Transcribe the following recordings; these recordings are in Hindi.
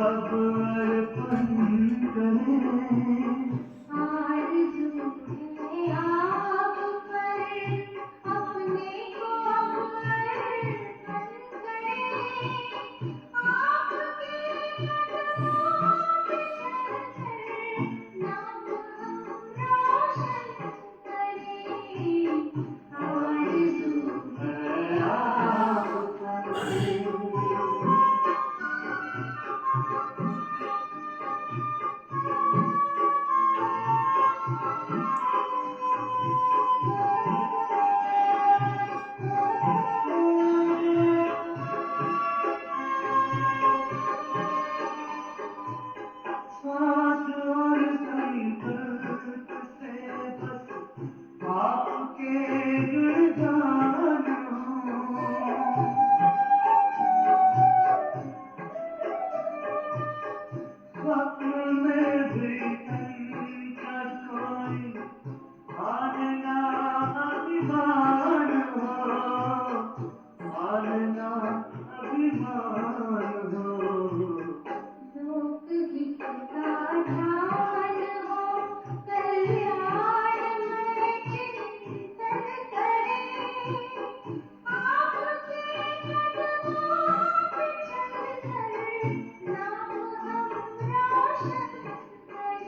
अब अर्पण करें। आरज़ू है आप पर, अपने को अब अर्पण करें। आपके कदमों पे चलकर नाम हम रोशन करें। आरज़ू है आप पर। सांस और संकल्प से बस आपके गुणगान हो। स्वप्न में भी इनका कोई मानना अभिमान हो, मानना अभिमान हो। लोकहित का ध्यान हो, कल्याणमय चिंतन करें। आपके कदमों पे चलकर नाम हम रोशन करें।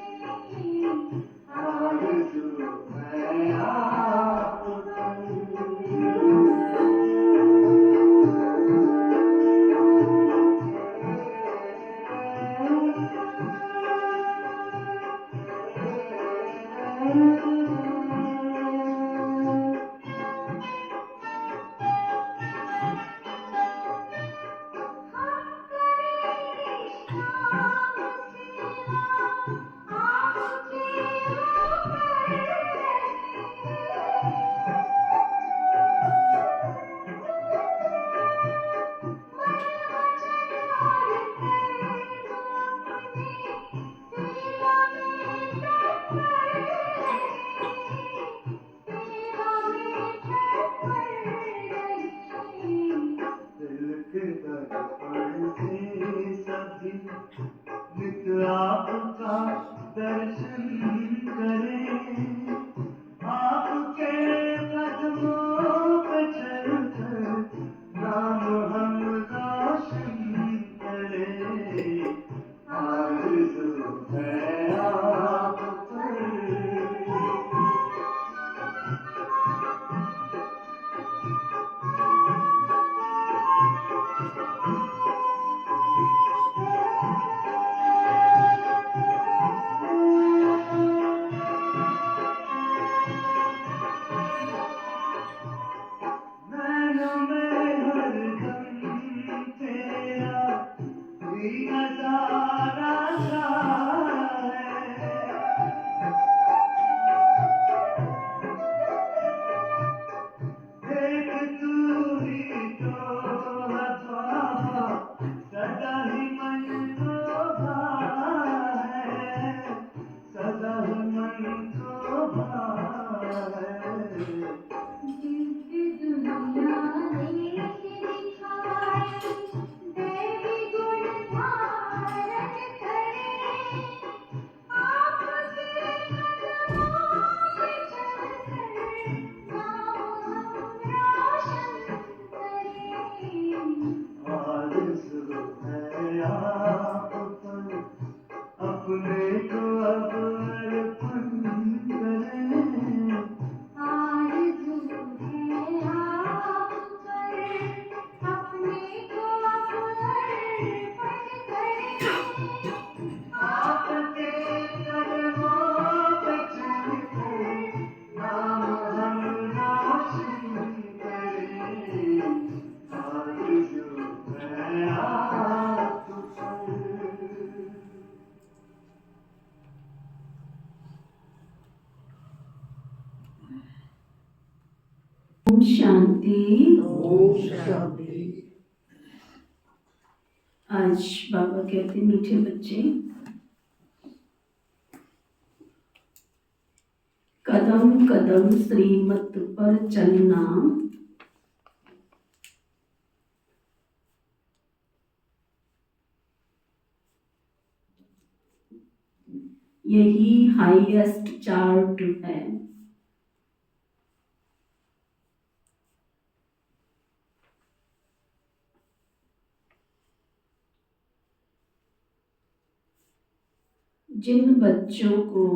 आरज़ू है आप पर। हम करेंगे श्याम सेवा, आपके ऊपर मन वचन और कर्म अपने सेवा में तत्पर रहें। सेवा में तत्पर रहें। दिल के दर्पण से सभी नित आपका दर्शन करें। आपके कदमों पे चलकर नाम हम रोशन करें। आरज़ू है आप पर। नैनों में हरदम तेरा ही नज़ारा छाया है। एक तू ही तो है बाबा, सदा ही मन को भाया है, सदा ही मन को भाया है। दिव्य दुनिया देख दिखाई, दैवी गुण धारण करें। आपके कदमों पे चलकर नाम हम रोशन करें। आरज़ू है आप पर, अपने को अब अर्पण करें। आरज़ू है आप पर, अपने को अब अर्पण करें। आपके कदमों पे चलकर नाम हम रोशन करें। आरज़ू है आप पर। ओम शांति। ओम शांति। आज बाबा कहते मीठे बच्चे, कदम कदम श्रीमत पर चलना, यही हाईएस्ट चार्ट है। जिन बच्चों को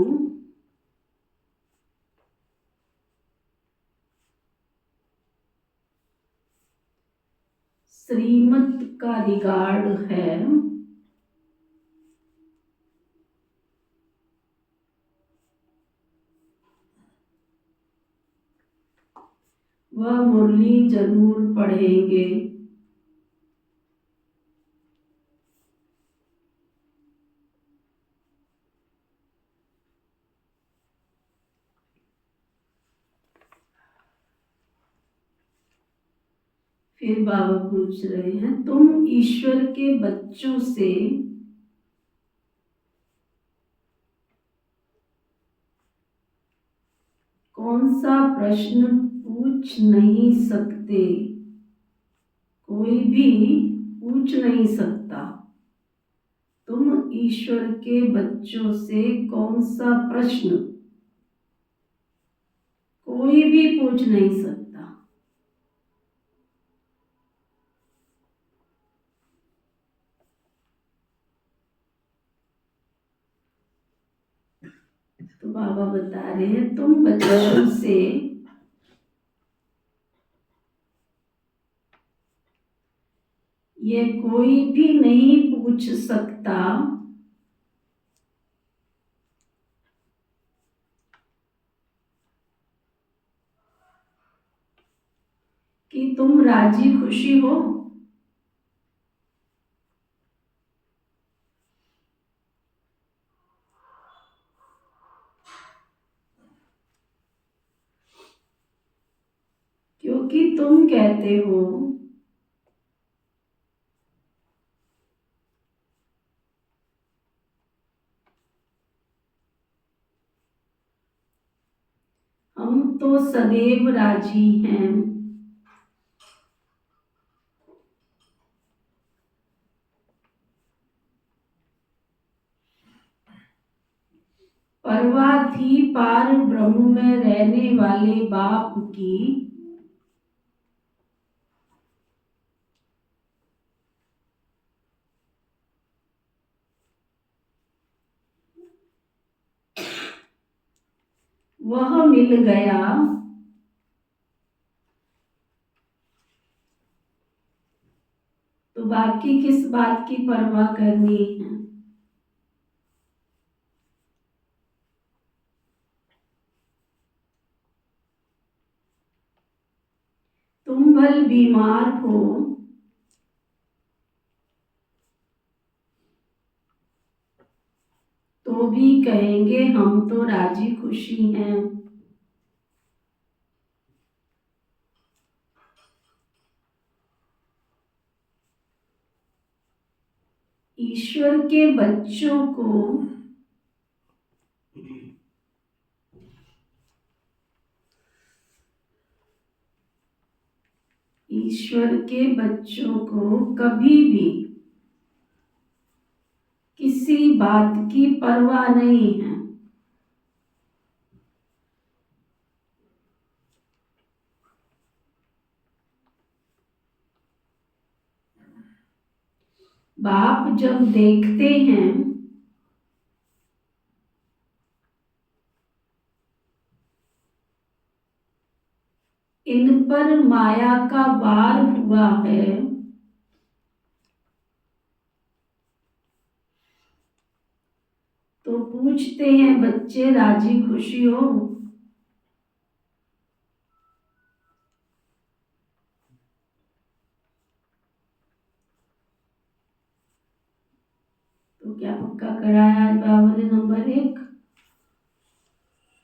श्रीमत का रिगार्ड है, वह मुरली जरूर पढ़ेंगे। फिर बाबा पूछ रहे हैं, तुम ईश्वर के बच्चों से कौन सा प्रश्न पूछ नहीं सकते? कोई भी पूछ नहीं सकता। तुम ईश्वर के बच्चों से कौन सा प्रश्न कोई भी पूछ नहीं सकता। तो बाबा बता रहे हैं, तुम बच्चों से ये कोई भी नहीं पूछ सकता कि तुम राजी खुशी हो। क्योंकि तुम कहते हो हम तो सदैव राजी हैं। परवाह थी पार ब्रह्म में रहने वाले बाप की, वह मिल गया। तो बाकी किस बात की परवाह करनी है? तुम भल बीमार हो तो भी कहेंगे हम तो राजी खुशी हैं। ईश्वर के बच्चों को ईश्वर के बच्चों को कभी भी किसी बात की परवाह नहीं है। बाप जब देखते हैं इन पर माया का वार हुआ है, तो पूछते हैं बच्चे राजी खुशी हो? तो क्या पक्का कराया आज बाबा ने? नंबर 1,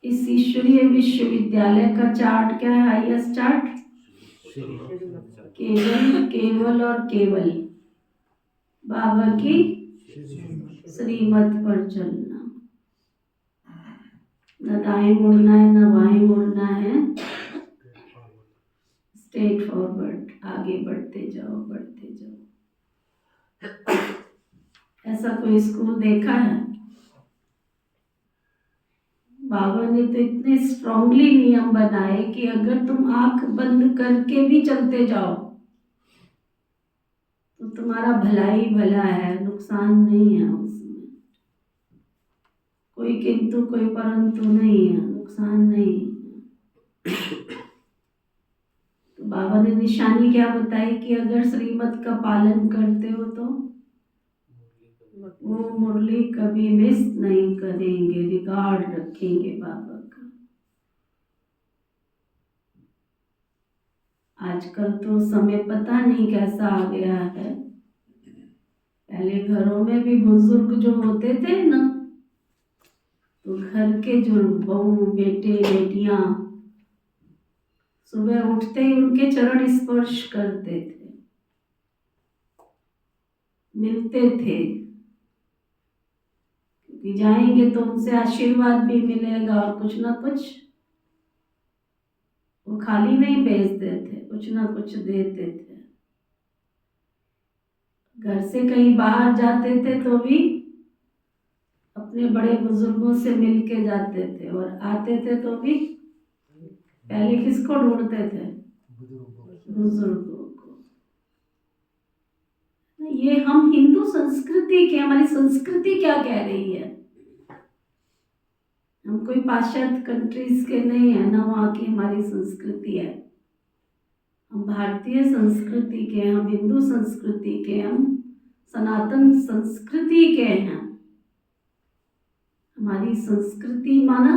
इस ईश्वरीय विश्वविद्यालय का चार्ट क्या है? हाईएस्ट चार्ट केवल केवल और केवल बाबा की श्रीमत पर चलना। न दाएं मुड़ना है न बाएं मुड़ना है, स्ट्रेट फॉरवर्ड, आगे बढ़ते जाओ बढ़ते जाओ। ऐसा कोई स्कूल देखा है? बाबा ने तो इतने स्ट्रांगली नियम बनाए कि अगर तुम आंख बंद करके भी चलते जाओ तो तुम्हारा भलाई भला है, नुकसान नहीं है उसमें। कोई किंतु कोई परंतु नहीं है, नुकसान नहीं है। तो बाबा ने निशानी क्या बताई कि अगर श्रीमत का पालन करते हो तो वो मुरली कभी मिस नहीं करेंगे, रिकॉर्ड रखेंगे बाबा का। आजकल तो समय पता नहीं कैसा आ गया है। पहले घरों में भी बुजुर्ग जो होते थे ना, तो घर के जो बहू बेटे बेटियां सुबह उठते ही उनके चरण स्पर्श करते थे, मिलते थे, कि जाएंगे तो उनसे आशीर्वाद भी मिलेगा और कुछ ना कुछ वो खाली नहीं भेजते थे, कुछ ना कुछ देते थे। घर से कहीं बाहर जाते थे तो भी अपने बड़े बुजुर्गों से मिल के जाते थे, और आते थे तो भी पहले किसको ढूंढते थे? बुजुर्गों को। ये हम हिंदू संस्कृति के, हमारी संस्कृति क्या कह रही है? हम कोई पाश्चात्य कंट्रीज के नहीं है ना, वहाँ की हमारी संस्कृति है। हम भारतीय संस्कृति के, हम हिंदू संस्कृति के, हम सनातन संस्कृति के हैं। हमारी संस्कृति माना,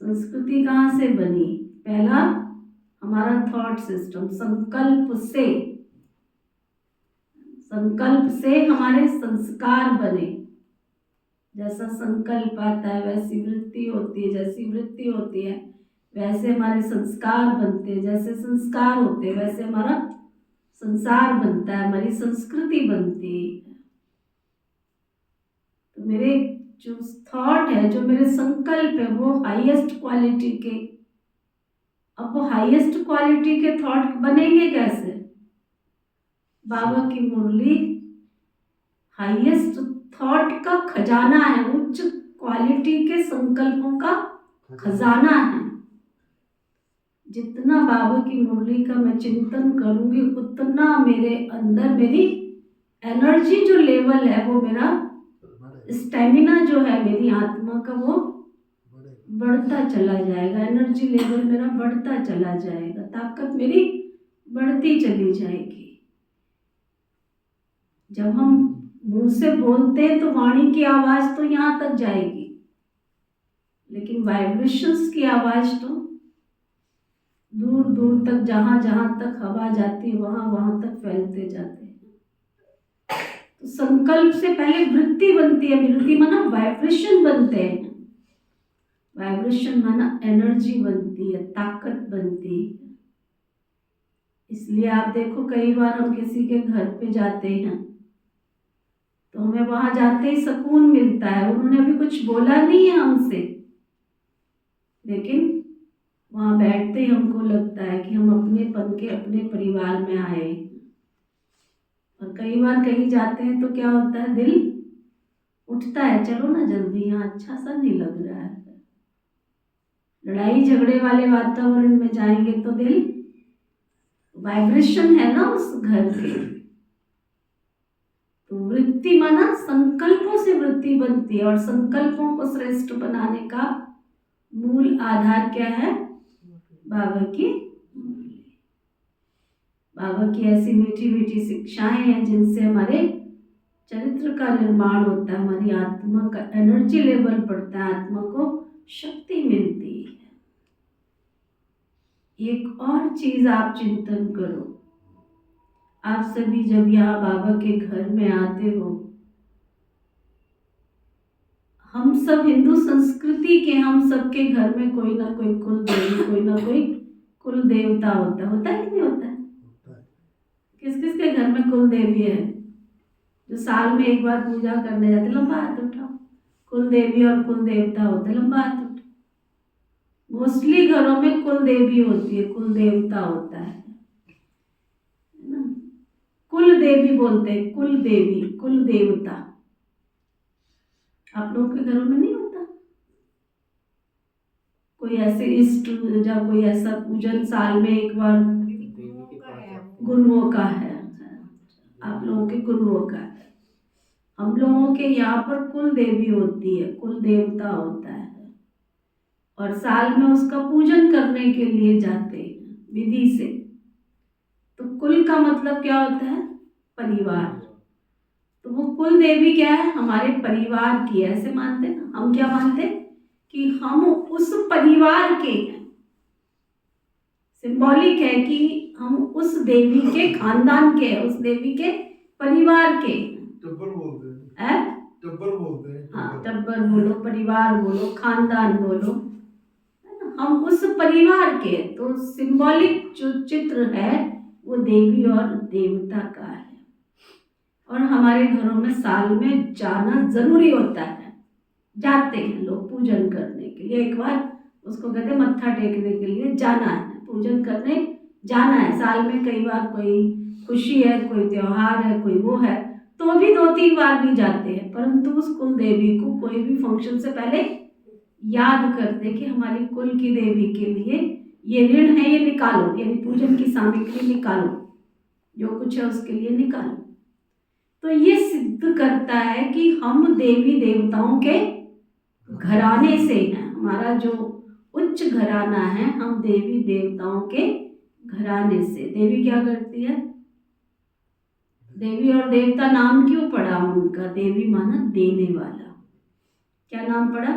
संस्कृति कहाँ से बनी? पहला हमारा थॉट सिस्टम, संकल्प से हमारे संस्कार बने। जैसा संकल्प आता है वैसी वृत्ति होती है, जैसी वृत्ति होती है वैसे हमारे संस्कार बनते हैं, जैसे संस्कार होते हैं वैसे हमारा संसार बनता है, हमारी संस्कृति बनती है। तो मेरे जो थॉट है, जो मेरे संकल्प है, वो हाईएस्ट क्वालिटी के। अब वो हाईएस्ट क्वालिटी के थॉट बनेंगे कैसे? बाबा की मुरली हाईएस्ट थॉट का खजाना है, उच्च क्वालिटी के संकल्पों का खजाना है। जितना बाबा की मुरली का मैं चिंतन करूंगी उतना मेरे अंदर मेरी एनर्जी जो लेवल है, वो मेरा स्टेमिना जो है मेरी आत्मा का, वो बढ़ता चला जाएगा। एनर्जी लेवल मेरा बढ़ता चला जाएगा, ताकत मेरी बढ़ती चली जाएगी। जब हम मुंह से बोलते हैं तो वाणी की आवाज तो यहाँ तक जाएगी, लेकिन वाइब्रेशंस की आवाज तो दूर दूर तक, जहां जहां तक हवा जाती है वहां वहां तक फैलते जाते हैं। तो संकल्प से पहले वृत्ति बनती है, वृत्ति माना वाइब्रेशन बनते हैं, वाइब्रेशन माना एनर्जी बनती है, ताकत बनती है। इसलिए आप देखो कई बार हम किसी के घर पे जाते हैं तो हमें वहां जाते ही सुकून मिलता है। उन्होंने अभी कुछ बोला नहीं है हमसे, लेकिन वहां बैठते ही हमको लगता है कि हम अपनेपन के, अपने परिवार में आए। और कई बार कहीं जाते हैं तो क्या होता है, दिल उठता है, चलो ना जल्दी, यहाँ अच्छा सा नहीं लग रहा है। लड़ाई झगड़े वाले वातावरण में जाएंगे तो दिल, वाइब्रेशन है ना उस घर के। तो वृत्ति माना संकल्पों से वृत्ति बनती है, और संकल्पों को श्रेष्ठ बनाने का मूल आधार क्या है? बाबा की मुरली। बाबा की ऐसी मीठी मीठी शिक्षाएं हैं जिनसे हमारे चरित्र का निर्माण होता है, हमारी आत्मा का एनर्जी लेवल बढ़ता है, आत्मा को शक्ति मिलती है। एक और चीज आप चिंतन करो, आप सभी जब यहाँ बाबा के घर में आते हो, हम सब हिंदू संस्कृति के, हम सबके घर में कोई ना कोई कुल देवी, कोई ना कोई कुल देवता होता है कि नहीं होता है? किस किस के घर में कुल देवी है जो साल में एक बार पूजा करने जाते? लंबा हाथ उठाओ। कुल देवी और कुल देवता होते, लंबा हाथ उठाओ। मोस्टली घरों में कुल देवी होती है, कुल देवता होता है ना। कुल देवी बोलते हैं, कुल देवी, कुल देवता। आप लोगों के घरों में नहीं होता? कोई ऐसे इष्ट या कोई ऐसा पूजन साल में एक बार? गुरुओं का है, आप लोगों के गुरुओं का है। हम लोगों के यहाँ पर कुल देवी होती है, कुल देवता होता है, और साल में उसका पूजन करने के लिए जाते हैं विधि से। तो कुल का मतलब क्या होता है? परिवार। तो वो कुल देवी क्या है? हमारे परिवार की, ऐसे मानते हैं ना। हम क्या मानते हैं? कि हम उस परिवार के हैं। सिंबॉलिक है कि हम उस देवी के खानदान के हैं, उस देवी के परिवार के टब्बर बोलते हैं। हैं। टब्बर बोलते हैं। हाँ, टब्बर बोलो, परिवार बोलो, खानदान बोलो, है ना? हम उस परिवार के। तो सिंबॉलिक जो चित्र है वो देवी और देवता का है। और हमारे घरों में साल में जाना जरूरी होता है। जाते हैं लोग पूजन करने के लिए। एक बार उसको कहते हैं मत्था टेकने के लिए जाना है, पूजन करने जाना है। साल में कई बार कोई खुशी है, कोई त्योहार है, कोई वो है, तो भी 2-3 बार भी जाते हैं। परंतु उस कुल देवी को कोई भी फंक्शन से पहले याद करते कि हमारी कुल की देवी के लिए ये ऋण है, ये निकालो, यानी पूजन की सामग्री निकालो, जो कुछ है उसके लिए निकालो। तो ये सिद्ध करता है कि हम देवी देवताओं के घराने से हैं। हमारा जो उच्च घराना है, हम देवी देवताओं के घराने से। देवी क्या करती है? देवी और देवता नाम क्यों पड़ा उनका? देवी माना देने वाला। क्या नाम पड़ा?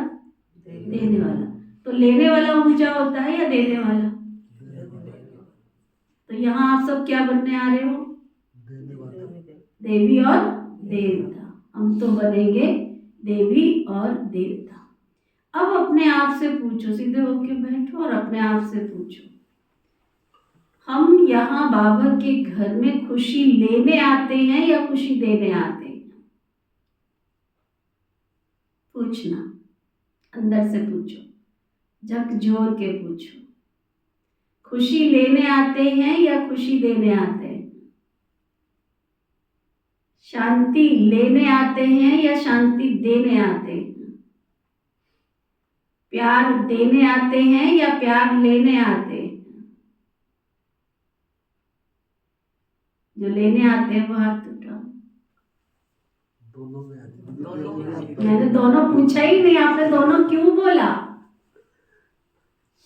देने वाला। तो लेने वाला ऊंचा होता है या देने वाला? तो यहाँ आप सब क्या बनने आ रहे हो? देवी और देवता। हम तो बनेंगे देवी और देवता। अब अपने आप से पूछो, सीधे होके बैठो और अपने आप से पूछो, हम यहाँ बाबा के घर में खुशी लेने आते हैं या खुशी देने आते हैं? पूछना, अंदर से पूछो, झकझोर के पूछो। खुशी लेने आते हैं या खुशी देने आते हैं? शांति लेने आते हैं या शांति देने आते हैं? प्यार देने आते हैं या प्यार लेने आते हैं? जो लेने आते हैं वो हाथ उठाओ। दोनों में आते। मैंने दोनों पूछा ही नहीं, आपने दोनों क्यों बोला?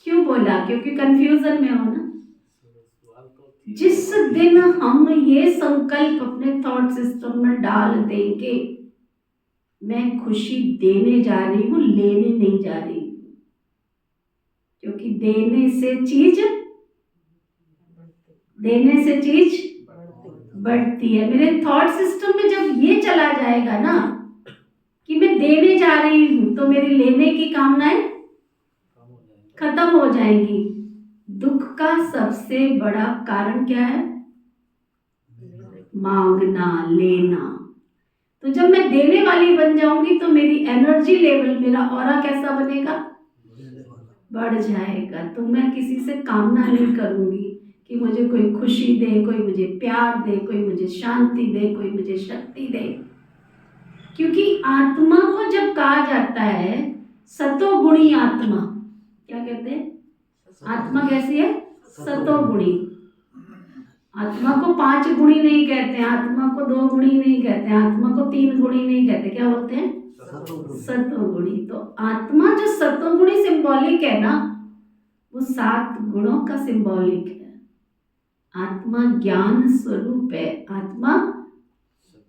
क्यों बोला? क्योंकि कंफ्यूजन में हो ना। जिस दिन हम ये संकल्प अपने थॉट सिस्टम में डाल देंगे, मैं खुशी देने जा रही हूँ, लेने नहीं जा रही हूँ, क्योंकि देने से चीज बढ़ती है। मेरे थॉट सिस्टम में जब ये चला जाएगा ना कि मैं देने जा रही हूँ, तो मेरी लेने की कामनाएं खत्म हो जाएंगी। दुख का सबसे बड़ा कारण क्या है? मांगना, लेना। तो जब मैं देने वाली बन जाऊंगी तो मेरी एनर्जी लेवल, मेरा ऑरा कैसा बनेगा? बढ़ जाएगा। तो मैं किसी से कामना नहीं करूंगी कि मुझे कोई खुशी दे, कोई मुझे प्यार दे, कोई मुझे शांति दे, कोई मुझे शक्ति दे। क्योंकि आत्मा को जब कहा जाता है सतोगुणी आत्मा, क्या कहते हैं? आत्मा कैसी है? सतोगुणी। आत्मा को 5 गुणी नहीं कहते हैं, आत्मा को 2 गुणी नहीं कहते हैं, आत्मा को 3 गुणी नहीं कहते। क्या बोलते हैं? सतोगुणी। तो आत्मा जो सतोगुणी सिंबॉलिक है ना, वो 7 गुणों का सिंबॉलिक है। आत्मा ज्ञान स्वरूप है, आत्मा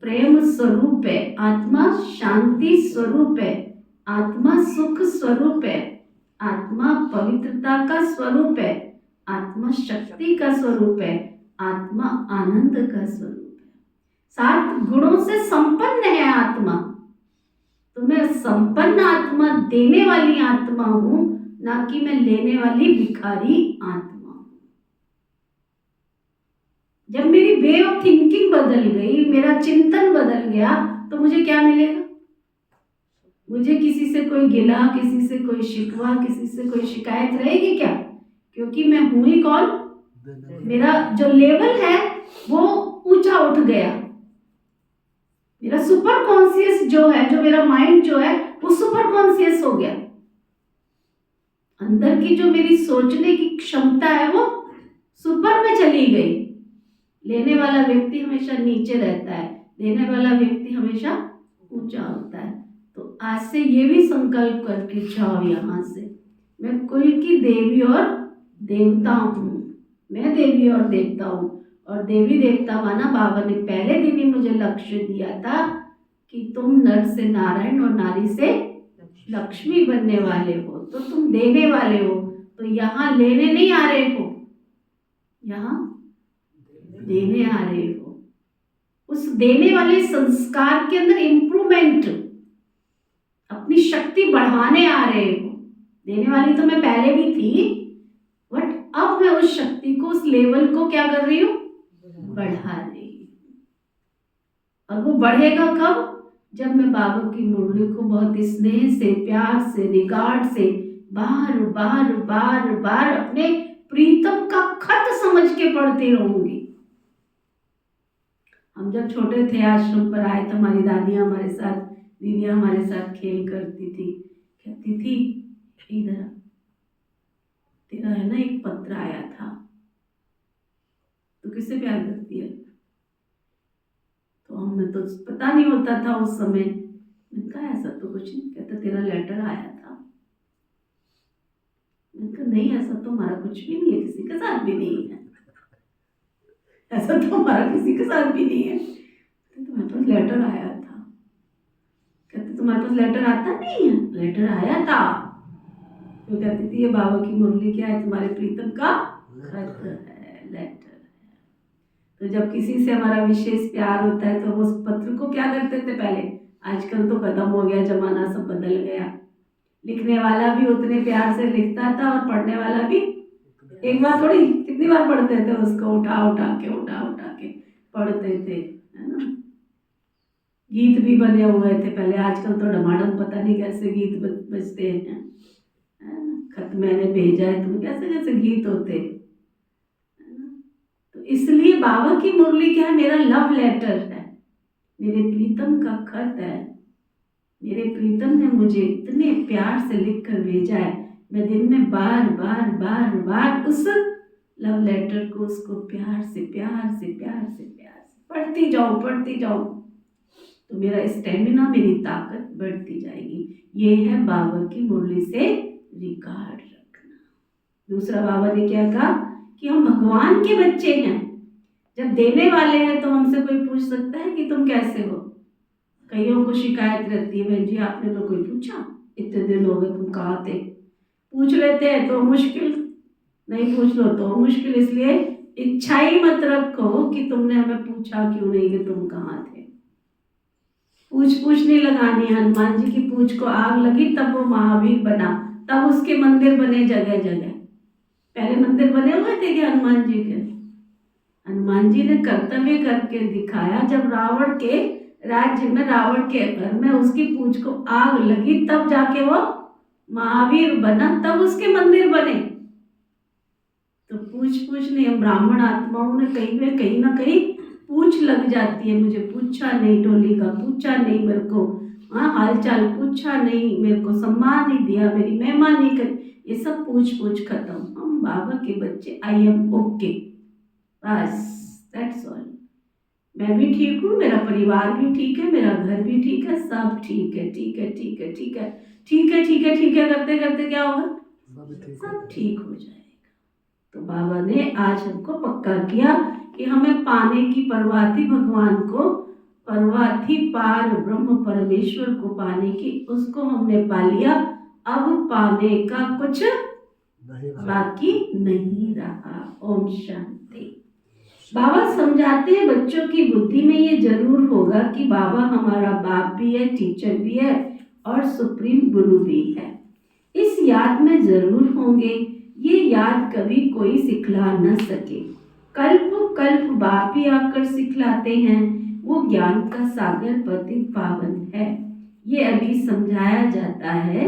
प्रेम स्वरूप है, आत्मा शांति स्वरूप है, आत्मा सुख स्वरूप है, आत्मा पवित्रता का स्वरूप है, आत्मा शक्ति का स्वरूप है, आत्मा आनंद का स्वरूप है। 7 गुणों से संपन्न है आत्मा। तो मैं संपन्न आत्मा, देने वाली आत्मा हूं, ना कि मैं लेने वाली भिखारी आत्मा। जब मेरी वे ऑफ थिंकिंग बदल गई, मेरा चिंतन बदल गया, तो मुझे क्या मिलेगा? मुझे किसी से कोई गिला, किसी से कोई शिकवा, किसी से कोई शिकायत रहेगी क्या? क्योंकि मैं हूं ही कौन? मेरा जो लेवल है वो ऊंचा उठ गया। मेरा सुपर कॉन्शियस जो है, जो मेरा माइंड जो है, वो सुपर कॉन्शियस हो गया। अंदर की जो मेरी सोचने की क्षमता है वो सुपर में चली गई। लेने वाला व्यक्ति हमेशा नीचे रहता है, देने वाला व्यक्ति हमेशा ऊंचा होता है। तो आज से ये भी संकल्प करके जाओ यहाँ से, मैं कुल की देवी और देवता हूँ, मैं देवी और देवता हूँ। और देवी देवता माना बाबा ने पहले दिन ही मुझे लक्ष्य दिया था कि तुम नर से नारायण और नारी से लक्ष्मी बनने वाले हो, तो तुम देने वाले हो। तो यहाँ लेने नहीं आ रहे हो, यहाँ देने आ रहे हो। उस देने वाले संस्कार के अंदर इम्प्रूवमेंट, अपनी शक्ति बढ़ाने आ रहे हो। देने वाली तो मैं पहले भी थी, बट अब मैं उस शक्ति को, उस लेवल को क्या कर रही हूँ, बढ़ा रही हूँ। और वो बढ़ेगा कब? जब मैं बाबा की मुरली को बहुत स्नेह से, प्यार से, रिगार्ड से बार बार बार बार अपने प्रीतम का खत समझ के पढ़ती रहूंगी। हम जब छोटे थे आश्रम पर आए तो हमारी दादियाँ हमारे साथ, दीदियाँ हमारे साथ खेल करती थी, कहती थी इधर तेरा है ना एक पत्र आया था, तो किससे प्यार करती है? तो हमें तो पता नहीं होता था उस समय। मैंने कहा ऐसा तो कुछ नहीं। कहता तेरा लेटर आया था। मैंने कहा नहीं, ऐसा तो हमारा कुछ भी नहीं है, किसी के साथ भी नहीं है, ऐसा तो हमारा किसी के साथ भी नहीं है। तुम्हारे पास लेटर आया था। कहते तुम्हारे पास लेटर आता नहीं है? लेटर आया था। तो कहती थी ये बाबा की मुरली क्या है, तुम्हारे प्रीतम का खत है, लेटर है। तो जब किसी से हमारा विशेष प्यार होता है तो उस पत्र को क्या करते थे पहले, आजकल तो खत्म हो गया जमाना, सब बदल गया। लिखने वाला भी उतने प्यार से लिखता था और पढ़ने वाला भी एक बार थोड़ी, कितनी बार पढ़ते थे उसको, उठा उठा के पढ़ते थे, है ना। गीत भी बने हुए थे पहले, आजकल तो डमाडम पता नहीं कैसे गीत बजते हैं। खत मैंने भेजा है तुम्हें, कैसे कैसे गीत होते, है ना। तो इसलिए बाबा की मुरली क्या है, मेरा लव लेटर है, मेरे प्रीतम का खत है। मेरे प्रीतम ने मुझे इतने प्यार से लिख कर भेजा है, मैं दिन में बार बार बार बार उस लव लेटर को, उसको प्यार से पढ़ती जाऊं तो मेरा स्टेमिना, मेरी ताकत बढ़ती जाएगी। ये है बाबा की मुरली से रिकॉर्ड रखना। दूसरा बाबा ने क्या कहा कि हम भगवान के बच्चे हैं। जब देने वाले हैं तो हमसे कोई पूछ सकता है कि तुम कैसे हो। कईयों को शिकायत रहती है, बहन जी आपने तो कोई पूछा, इतने दिन हो गए तुम कहाँ थे। पूछ लेते हैं तो मुश्किल, नहीं पूछ लो तो मुश्किल। इसलिए इच्छा ही मत रखो कि तुमने हमें पूछा क्यों नहीं कि तुम कहाँ थे। पूछ नहीं लगानी। हनुमान जी की पूछ को आग लगी तब वो महावीर बना, तब उसके मंदिर बने जगह जगह। पहले मंदिर बने हुए थे कि हनुमान जी के? हनुमान जी ने कर्तव्य करके दिखाया। जब रावण के राज्य में, रावण के घर में उसकी पूछ को आग लगी तब जाके वो महावीर बना, तब उसके मंदिर बने। तो पूछ नहीं, हम ब्राह्मण आत्माओं ने कहीं ना कहीं पूछ लग जाती है। मुझे पूछा नहीं, टोली का पूछा नहीं, मेरे को हालचाल पूछा नहीं, मेरे को सम्मान नहीं दिया, मेरी मेहमानी करी, ये सब पूछ खत्म। हम बाबा के बच्चे, आई एम ओके, बस दैट्स ऑल। मैं भी ठीक हूँ, मेरा परिवार भी ठीक है, मेरा घर भी ठीक है, सब ठीक है करते करते क्या होगा, सब ठीक हो जाएगा। तो बाबा ने आज हमको पक्का किया कि हमें पाने की परवाह थी, भगवान को परवाह थी, पार ब्रह्म परमेश्वर को पाने की, उसको हमने पा लिया। अब पाने का कुछ बाकी नहीं रहा। ओम शांति। बाबा समझाते हैं बच्चों की बुद्धि में ये जरूर होगा कि बाबा हमारा बाप भी है, टीचर भी है और सुप्रीम गुरु भी है। इस याद में जरूर होंगे। ये याद कभी कोई सिखला न सके, कल्प बाप ही आकर सिखलाते हैं। वो ज्ञान का सागर पतित पावन है, ये अभी समझाया जाता है।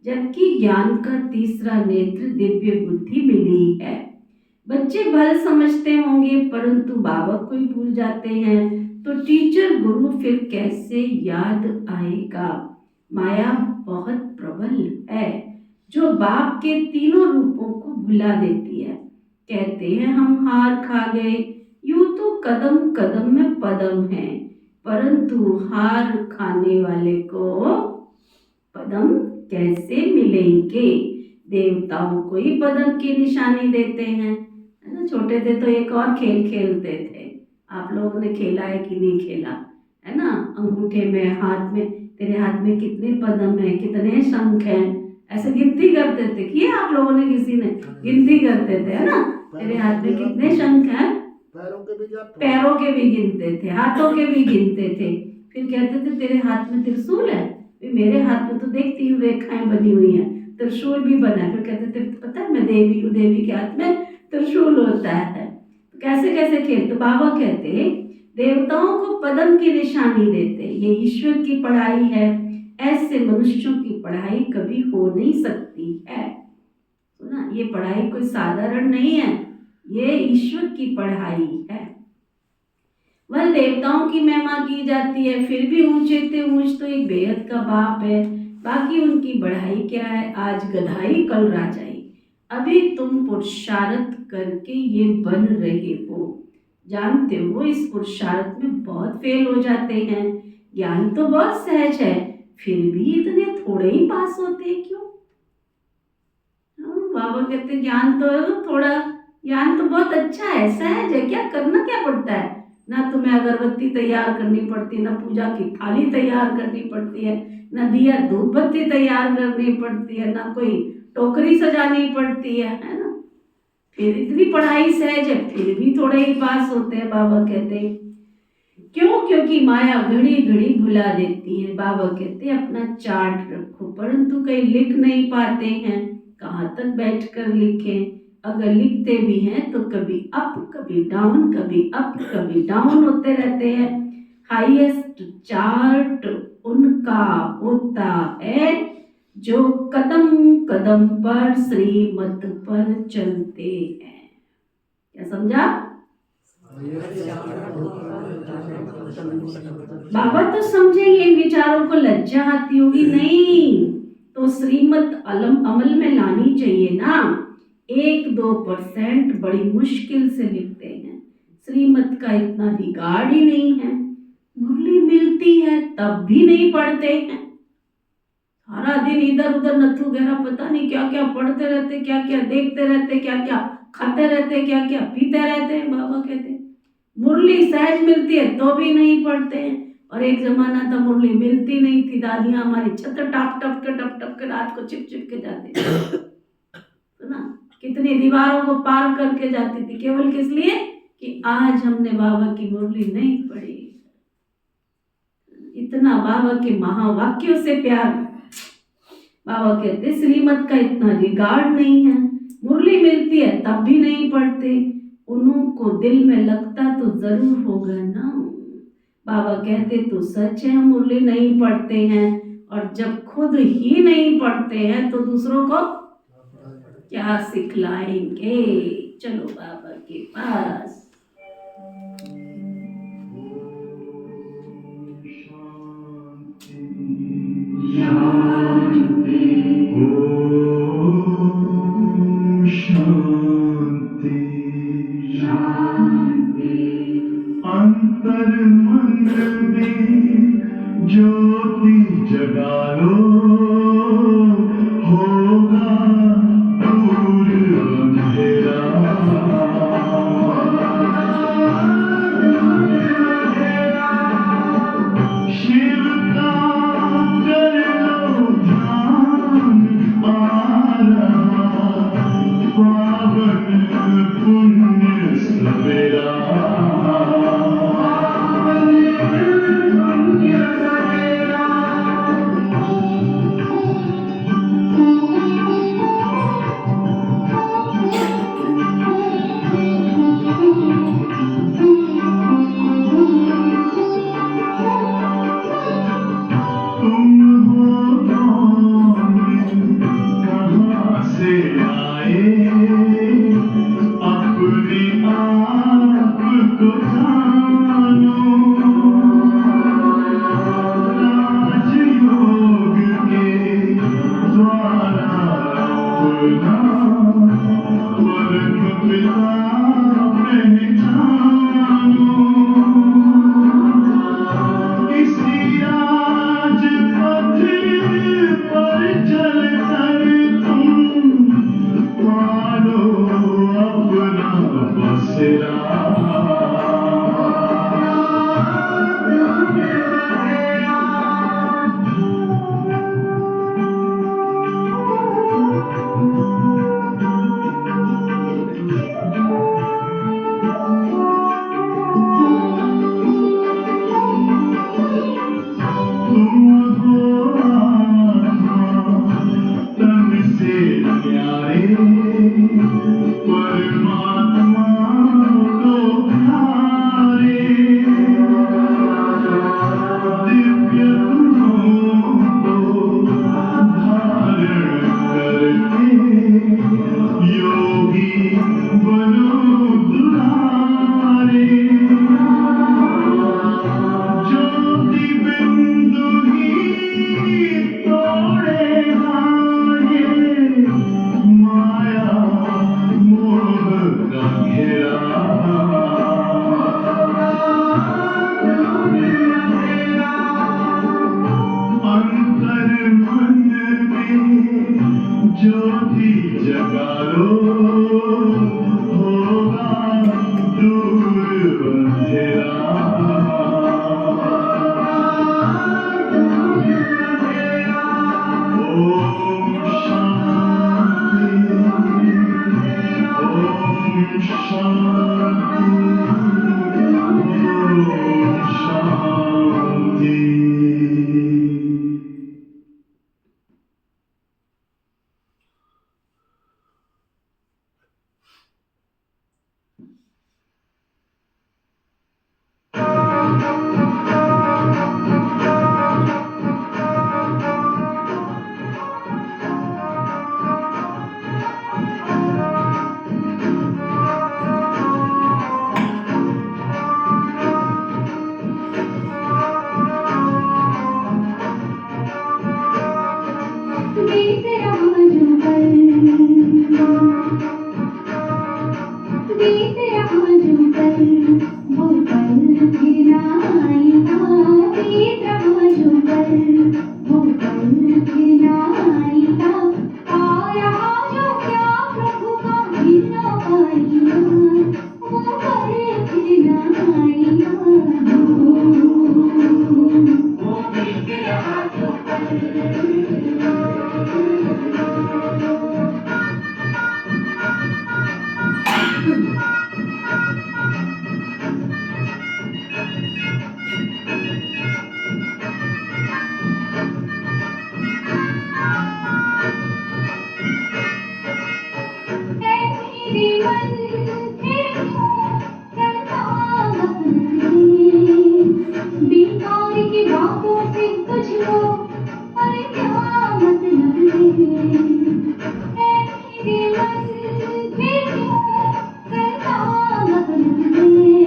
जबकि ज्ञान का तीसरा नेत्र दिव्य बुद्धि मिली है। बच्चे भल समझते होंगे परंतु बाबा को ही भूल जाते हैं, तो टीचर गुरु फिर कैसे याद आएगा। माया बहुत प्रबल है, जो बाप के तीनों रूपों को भुला देती है। कहते हैं हम हार खा गए, यूं तो कदम कदम में पदम है, परंतु हार खाने वाले को पदम कैसे मिलेंगे। देवताओं को ही पदम की निशानी देते हैं, है ना। छोटे थे तो एक और खेल खेलते थे, आप लोगों ने खेला है कि नहीं खेला, है ना। अंगूठे में, हाथ में, तेरे हाथ में कितने पदम है, कितने शंख हैं, ऐसे गिनती करते थे। किए आप लोगों ने, किसी ने गिनती करते थे, है ना। तेरे हाथ में कितने शंख हैं, पैरों के भी गिनते थे, हाथों के भी गिनते थे। फिर कहते थे तेरे हाथ में त्रिशूल है, मेरे हाथ में तो देख 3 रेखाएं बनी हुई हैं, त्रिशूल भी बना है। फिर कहते थे पता है मैं देवी हूँ, देवी के हाथ में त्रिशूल होता है। तो कैसे कैसे खेल। तो बाबा कहते देवताओं को पदम की निशानी देते, ये ईश्वर की पढ़ाई है, ऐसे मनुष्यों की पढ़ाई कभी हो नहीं सकती है। सुना, ये पढ़ाई कोई साधारण नहीं है, ये ईश्वर की पढ़ाई है। वह देवताओं की महिमा की जाती है, फिर भी ऊंचे ते ऊंच तो एक बेहद का बाप है। बाकी उनकी बढ़ाई क्या है, आज गधाई कल राजाई। अभी तुम पुरुषार्थ करके ये बन रहे हो, जानते हो इस पुरुषार्थ में बहुत फेल हो जाते हैं। ज्ञान तो बहुत सहज है, फिर भी इतने थोड़े ही पास होते हैं क्यों। बाबा कहते ज्ञान तो थोड़ा, ज्ञान तो बहुत अच्छा है, सहज है, क्या करना क्या पड़ता है। ना तुम्हें अगरबत्ती तैयार करनी पड़ती, ना पूजा की थाली तैयार करनी पड़ती है, ना दिया धूप बत्ती तैयार करनी पड़ती है, ना कोई टोकरी सजानी पड़ती है ना। फिर इतनी पढ़ाई सहज है, फिर भी थोड़े ही पास होते हैं। बाबा कहते क्यों, क्योंकि माया घड़ी घड़ी भुला देती है। बाबा कहते अपना चार्ट रखो, परंतु कई लिख नहीं पाते हैं, कहाँ तक बैठकर लिखें। अगर लिखते भी हैं तो कभी अप कभी डाउन, कभी अप कभी डाउन होते रहते हैं। हाईएस्ट चार्ट उनका होता है जो कदम कदम पर श्रीमत पर चलते हैं। क्या समझा। बाबा तो समझेंगे, इन विचारों को लज्जा आती होगी, नहीं तो श्रीमत अमल में लानी चाहिए ना। 1-2% बड़ी मुश्किल से लिखते हैं, श्रीमत का इतना रिगार्ड ही नहीं है। मुरली मिलती है तब भी नहीं पढ़ते हैं, सारा दिन इधर उधर नथु गहरा पता नहीं क्या क्या पढ़ते रहते, क्या क्या देखते रहते, क्या क्या खाते रहते, क्या क्या पीते रहते हैं। बाबा कहते मुरली सहज मिलती है तो भी नहीं पढ़ते हैं। और एक जमाना था मुरली मिलती नहीं थी, दादियां हमारी छत टप टप के रात को चिप चिप के जाती थी, तो ना कितनी दीवारों को पार करके जाती थी, केवल किस लिए कि आज हमने बाबा की मुरली नहीं पढ़ी। इतना बाबा के महावाक्यों से प्यार। बाबा कहते श्रीमत का इतना रिगार्ड नहीं है, मुरली मिलती है तब भी नहीं पढ़ते, उनको दिल में लगता तो जरूर होगा ना। बाबा कहते तो सच है, मुरली नहीं पढ़ते हैं, और जब खुद ही नहीं पढ़ते हैं तो दूसरों को क्या सिखलाएंगे। चलो बाबा के पास। अंतर मन में ज्योति जगा लो, होगा दूर अंधेरा। ज्योति जगा लो, होगा दूर अंधेरा। ओम शांति, ओम शांति, ओम शांति। बीत रहा जो पल, बीत रहा जो पल, वो पल फिर ना आएगा। बीत रहा जो पल, वो पल फिर ना आएगा। आ रहा जो क्या प्रभु का फिर ना आएगा, वो पल फिर ना आएगा। वो बीत रहा जो पल। बेकार की बातों से तुझको पर क्या मतलब है? मेरे मन फिर क्यों करता मतलब है?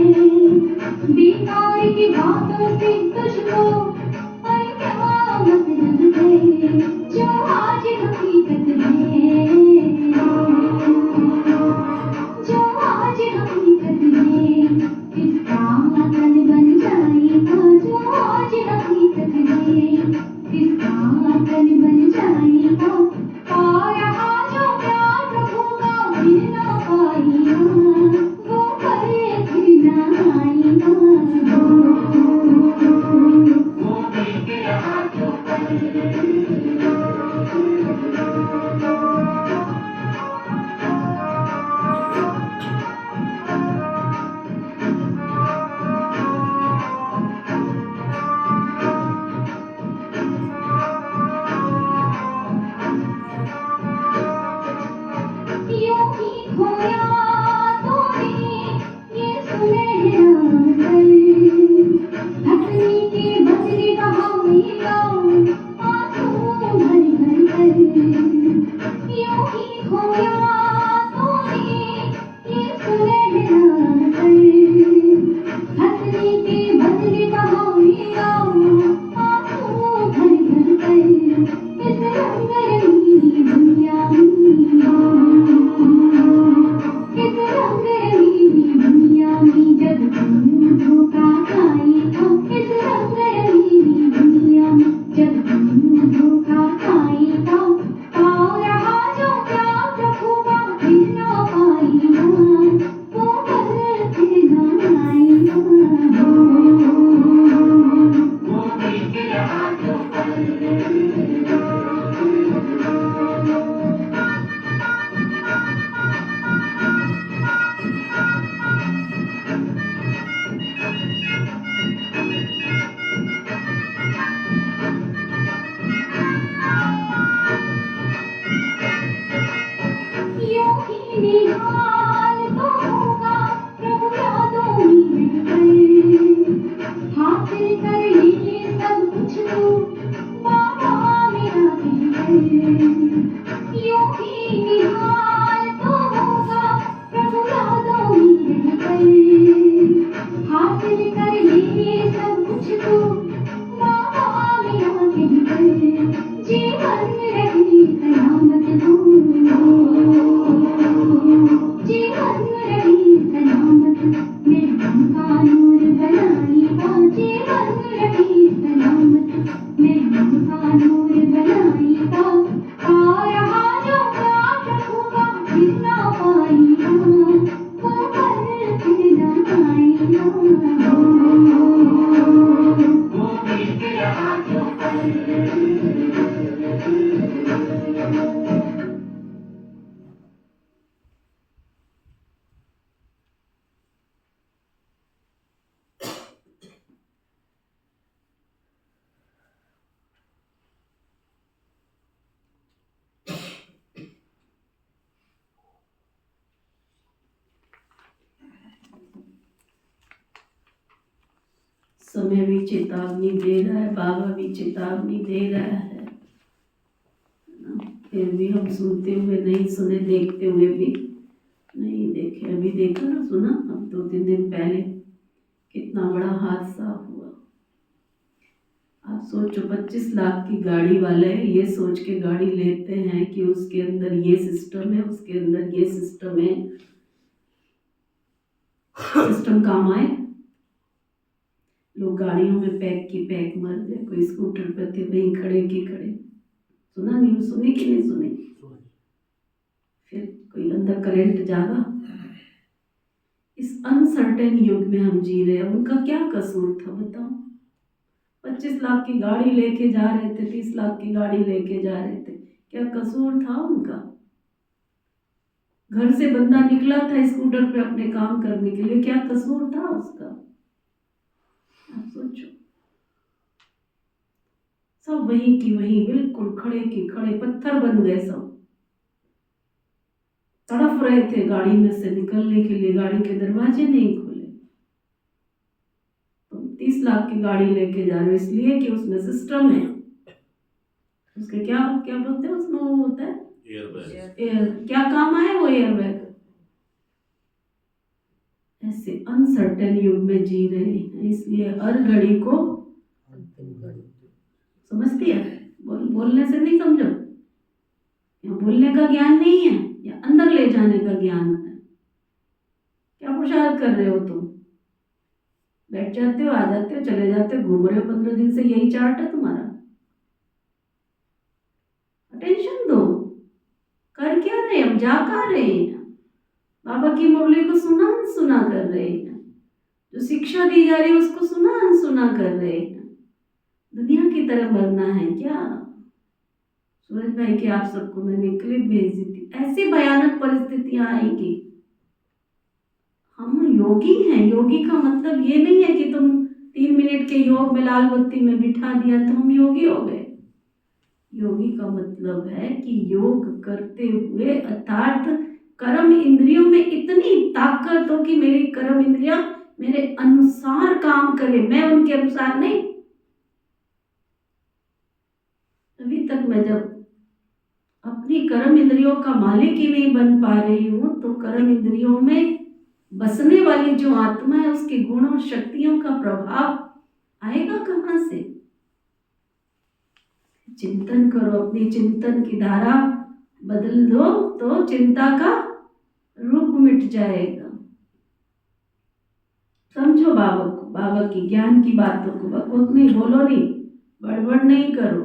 बेकार की बातों से तुझको पर क्या मतलब है? जो आज हकीकत है, जो आज हकीकत है, किसका कल बन जाएगा। जो आज हकीकत है, किसका कल बन जाएगा। पा रहा जो प्यार प्रभु का फिर ना पाएगा, वो पल फिर ना आएगा। वो बीत रहा जो पल। यूं ही खोया तूने ये सुनहरा पल, हंसने के बदले बहाएगा आंसू भर भर कर। यूं ही खोया तूने ये सुनहरा पल, हंसने के बदले बहाएगा आंसू भर भर कर। इस रंग रंगीनी दुनिया में, इस रंग रंगीनी दुनिया में जब तुम धोखा खाएगा। इस रंग रंगीनी दुनिया में जब तुम धोखा खाएगा। पा रहा जो क्या प्रभु का फिर ना पाएगा, वो पल फिर ना आएगा। वो बीत रहा जो पल। यूं ही निहाल तो होगा प्रभु यादों में रहकर, हासिल कर लिए सब कुछ तू बाबा में समय भी चेतावनी दे रहा है, बाबा भी चेतावनी दे रहा है ना? फिर भी हम सुनते हुए नहीं सुने, देखते हुए भी नहीं देखे। अभी देखा ना, सुना अब 2-3 दिन पहले कितना बड़ा हादसा हुआ। आप सोचो, 25 लाख की गाड़ी वाले ये सोच के गाड़ी लेते हैं कि उसके अंदर ये सिस्टम है, उसके अंदर ये सिस्टम है, सिस्टम काम आए। लोग गाड़ियों में पैक की पैक मर गए, कोई स्कूटर पे थे वहीं खड़े के खड़े। सुना न्यूज़, सुनी कि नहीं सुनी? फिर कोई अंदर करंट जागा। इस अनसर्टेन युग में हम जी रहे हैं। उनका क्या कसूर था बताओ? 25 लाख की गाड़ी लेके जा रहे थे, 30 लाख की गाड़ी लेके जा रहे थे, क्या कसूर था उनका? घर से बंदा निकला था स्कूटर पे अपने काम करने के लिए, क्या कसूर था उसका? आप सोचो। सब वहीं की वहीं, बिल्कुल खड़े के खड़े पत्थर बन गए। सब तड़फ रहे थे गाड़ी में से निकलने के लिए, गाड़ी के दरवाजे नहीं खुले। तुम 30 लाख की गाड़ी लेके जा रहे हो इसलिए कि उसमें सिस्टम है, उसके क्या क्या बोलते हैं, उसमें वो होता है एयर, क्या काम आए वो एयरबैग। ऐसे अनसर्टेन युग में जी रहे हैं, इसलिए हर घड़ी को समझती है। बोलने से नहीं समझो, या बोलने का ज्ञान नहीं है, या अंदर ले जाने का ज्ञान है। क्या पुरुषार्थ कर रहे हो तुम? बैठ जाते हो, आ जाते हो, चले जाते हो, घूम रहे हो 15 दिन से, यही चार्ट है तुम्हारा। अटेंशन दो। कर क्या रहे हम, जा कहाँ रहे हैं? बाबा की मुरली को सुना अनसुना कर रहे हैं, जो शिक्षा दी जा रही है उसको सुना अनसुना कर रहे हैं। दुनिया की तरह मरना है क्या? सूरज भाई के आप सबको मैंने क्लिप भेजी थी। ऐसी भयानक परिस्थितियां आएंगी। हम योगी हैं। योगी का मतलब ये नहीं है कि तुम 3 मिनट के योग में लाल बत्ती में बिठा दिया तो हम योगी हो गए। योगी का मतलब है कि योग करते हुए अर्थात कर्म इंद्रियों में इतनी ताकत हो कि मेरी कर्म इंद्रियां मेरे अनुसार काम करे, मैं उनके अनुसार नहीं। अभी तक मैं जब अपनी कर्म इंद्रियों का मालिक ही नहीं बन पा रही हूं, तो कर्म इंद्रियों में बसने वाली जो आत्मा है उसके गुण और शक्तियों का प्रभाव आएगा कहां से? चिंतन करो, अपनी चिंतन की धारा बदल दो तो चिंता का रूप मिट जाएगा। समझो बाबा को, बाबा की ज्ञान की बातों को। बकबक नहीं, बोलो नहीं, बड़बड़ नहीं करो,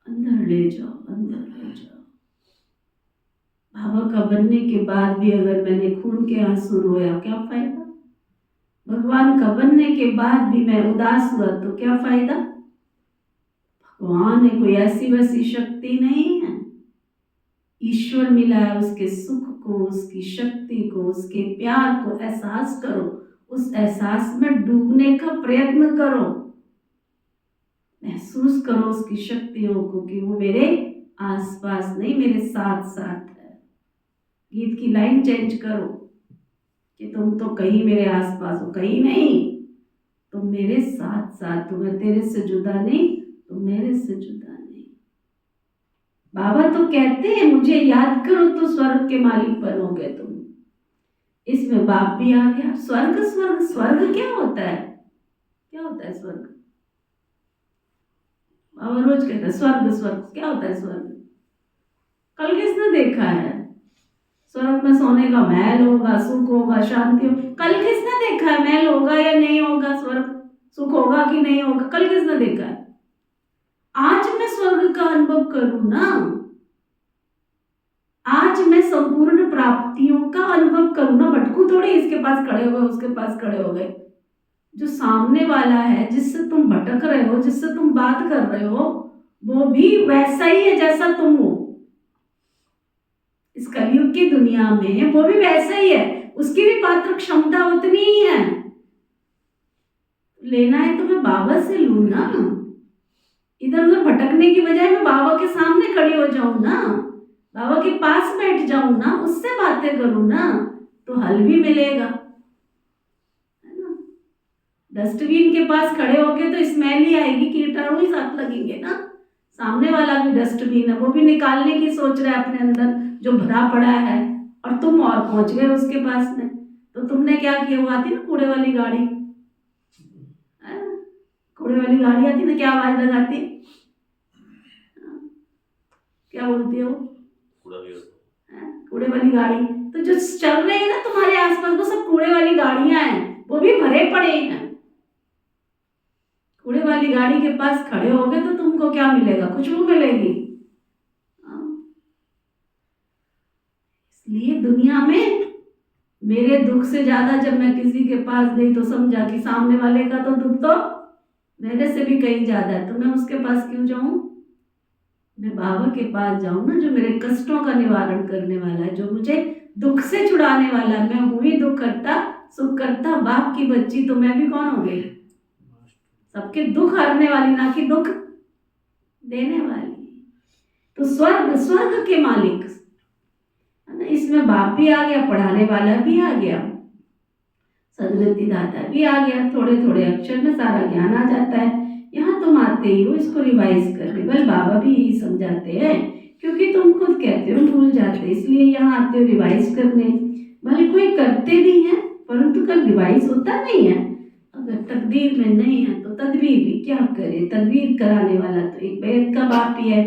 अंदर ले जाओ, अंदर ले जाओ। बाबा का बनने के बाद भी अगर मैंने खून के आंसू रोया, क्या फायदा? भगवान का बनने के बाद भी मैं उदास हुआ तो क्या फायदा? भगवान है कोई ऐसी वैसी शक्ति नहीं है। ईश्वर मिला है, उसके सुख को, उसकी शक्ति को, उसके प्यार को एहसास करो। उस एहसास में डूबने का प्रयत्न करो। महसूस करो उसकी शक्तियों को कि वो मेरे आसपास नहीं, मेरे साथ साथ है। गीत की लाइन चेंज करो कि तुम तो कहीं मेरे आसपास हो, कहीं नहीं, तुम मेरे साथ साथ हो। मैं तेरे से जुदा नहीं, तुम मेरे से जुदा नहीं। बाबा तो कहते हैं मुझे याद करो तो स्वर्ग के मालिक बनोगे तुम। इसमें बाप भी आ गया। स्वर्ग स्वर्ग स्वर्ग क्या होता है? क्या होता है स्वर्ग? बाबा रोज कहता है स्वर्ग स्वर्ग क्या होता है स्वर्ग? कल किसने देखा है? स्वर्ग में सोने का महल होगा, सुख होगा, शांति होगा। कल किसने देखा है महल होगा या नहीं होगा, स्वर्ग सुख होगा कि नहीं होगा? कल किसने देखा है? आज मैं स्वर्ग का अनुभव करूं ना, आज मैं संपूर्ण प्राप्तियों का अनुभव करूं ना। भटकू थोड़ी इसके पास खड़े हो गए, उसके पास खड़े हो गए। जो सामने वाला है, जिससे तुम भटक रहे हो, जिससे तुम बात कर रहे हो, वो भी वैसा ही है जैसा तुम हो। इस कलयुग की दुनिया में वो भी वैसा ही है, उसकी भी पात्र क्षमता उतनी ही है। लेना है तो मैं बाबा से लूं ना, इधर उधर भटकने की बजाय मैं बाबा के सामने खड़ी हो जाऊं ना, बाबा के पास बैठ जाऊं ना, उससे बातें करूं ना, तो हल भी मिलेगा, है ना। डस्टबिन के पास खड़े होके तो स्मेल ही आएगी, कीटाणु ही साथ लगेंगे ना। सामने वाला भी डस्टबिन है, वो भी निकालने की सोच रहा है अपने अंदर जो भरा पड़ा है, और तुम और पहुंच गए उसके पास में। तो तुमने क्या किया, वो आती ना कूड़े वाली गाड़ी, है ना? कूड़े वाली गाड़ी आती ना, क्या आवाज लगाती, क्या बोलती है वो, कूड़े वाली गाड़ी। तो जो चल रही है ना तुम्हारे आसपास, वो सब कूड़े वाली गाड़ियां हैं, वो भी भरे पड़े हैं। कूड़े वाली गाड़ी के पास खड़े होगे तो तुमको क्या मिलेगा, खुशबू मिलेगी। इसलिए दुनिया में मेरे दुख से ज्यादा जब मैं किसी के पास गई तो समझा कि सामने वाले का तो दुख तो मेरे से भी कहीं ज्यादा है, तो मैं उसके पास क्यों जाऊं, मैं बाबा के पास जाऊं ना, जो मेरे कष्टों का निवारण करने वाला है, जो मुझे दुख से छुड़ाने वाला है। मैं हुई दुख करता सुख करता बाप की बच्ची, तो मैं भी कौन हो गई, सबके दुख हरने वाली, ना कि दुख देने वाली। तो स्वर्ग के मालिक, है ना, इसमें बाप भी आ गया, पढ़ाने वाला भी आ गया, सदगति दाता भी आ गया। थोड़े थोड़े अक्षर में सारा ज्ञान आ जाता है। यहाँ तुम आते ही हो इसको रिवाइज करने, बल बाबा भी यही समझाते हैं, क्योंकि तुम खुद कहते हो भूल जाते, इसलिए यहाँ आते हो रिवाइज करने। भले कोई करते भी हैं, परंतु कल रिवाइज होता नहीं है। अगर तकदीर में नहीं है तो तदबीर भी क्या करे, तदबीर कराने वाला तो एक बेद का बाप ही है।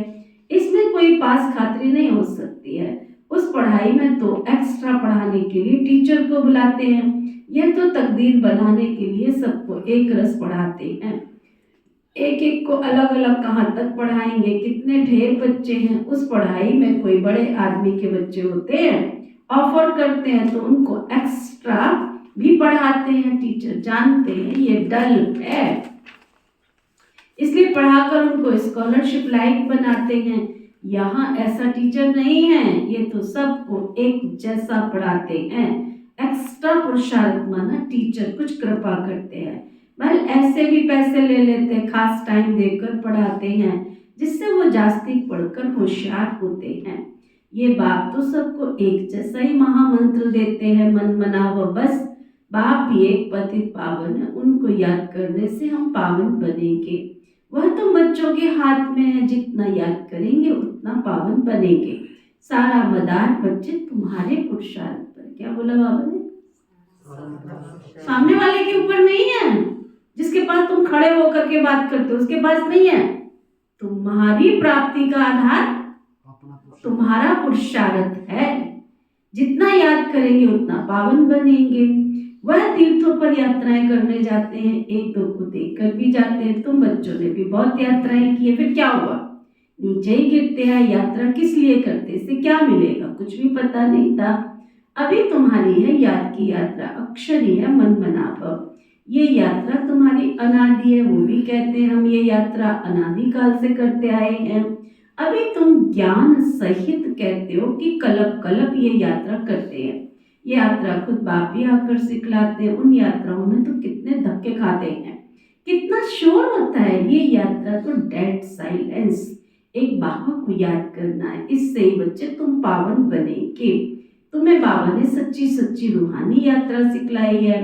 इसमें कोई पास खातरी नहीं हो सकती है। उस पढ़ाई में तो एक्स्ट्रा पढ़ाने के लिए टीचर को बुलाते हैं, यह तो तकदीर बनाने के लिए सबको एक रस पढ़ाते हैं। एक एक को अलग अलग कहाँ तक पढ़ाएंगे, कितने ढेर बच्चे हैं। उस पढ़ाई में कोई बड़े आदमी के बच्चे होते हैं, ऑफर करते हैं तो उनको एक्स्ट्रा भी पढ़ाते हैं। टीचर जानते हैं ये डल है, इसलिए पढ़ाकर उनको स्कॉलरशिप लायक बनाते हैं। यहाँ ऐसा टीचर नहीं है, ये तो सबको एक जैसा पढ़ाते हैं। एक्स्ट्रा पुरुषार्थ माना टीचर कुछ कृपा करते हैं, बल ऐसे भी पैसे ले लेते हैं, खास टाइम देकर पढ़ाते हैं, जिससे वो जास्ती पढ़कर होशियार होते हैं। ये बाप तो सबको एक जैसा ही महामंत्र देते हैं, मन मनाव बस। बाप भी एक पतित पावन है, उनको याद करने से हम पावन बनेंगे। वह तो बच्चों के हाथ में है, जितना याद करेंगे उतना पावन बनेंगे। सारा मदार बच्चे तुम्हारे पुरुषार्थ पर। क्या बोला बाबा ने, सामने वाले के ऊपर नहीं है, जिसके पास तुम खड़े होकर के बात करते हो उसके पास नहीं है। तुम्हारी प्राप्ति का आधार तुम्हारा पुरुषार्थ है। जितना याद करेंगे उतना पावन बनेंगे। वह तीर्थों पर यात्राएं करने जाते हैं, एक दो को देख कर भी जाते हैं। तुम बच्चों ने भी बहुत यात्राएं की है, फिर क्या हुआ, नीचे ही गिरते हैं। यात्रा किस लिए करते, इससे क्या मिलेगा, कुछ भी पता नहीं था। अभी तुम्हारी है याद की यात्रा, अक्षरी है मन मनाभव। ये यात्रा तुम्हारी अनादि है, वो भी कहते हैं हम ये यात्रा अनादि काल से करते आए हैं। अभी तुम ज्ञान सहित कहते हो कि कलप कलप ये यात्रा करते हैं। ये यात्रा खुद बाप भी आकर सिखलाते हैं। उन यात्राओं में तो कितने धक्के खाते हैं, कितना शोर होता है। ये यात्रा तो डेड साइलेंस, एक बाबा को याद करना है, इससे ही बच्चे तुम पावन बनेंगे। तुम्हें बाबा ने सच्ची सच्ची रूहानी यात्रा सिखलाई है।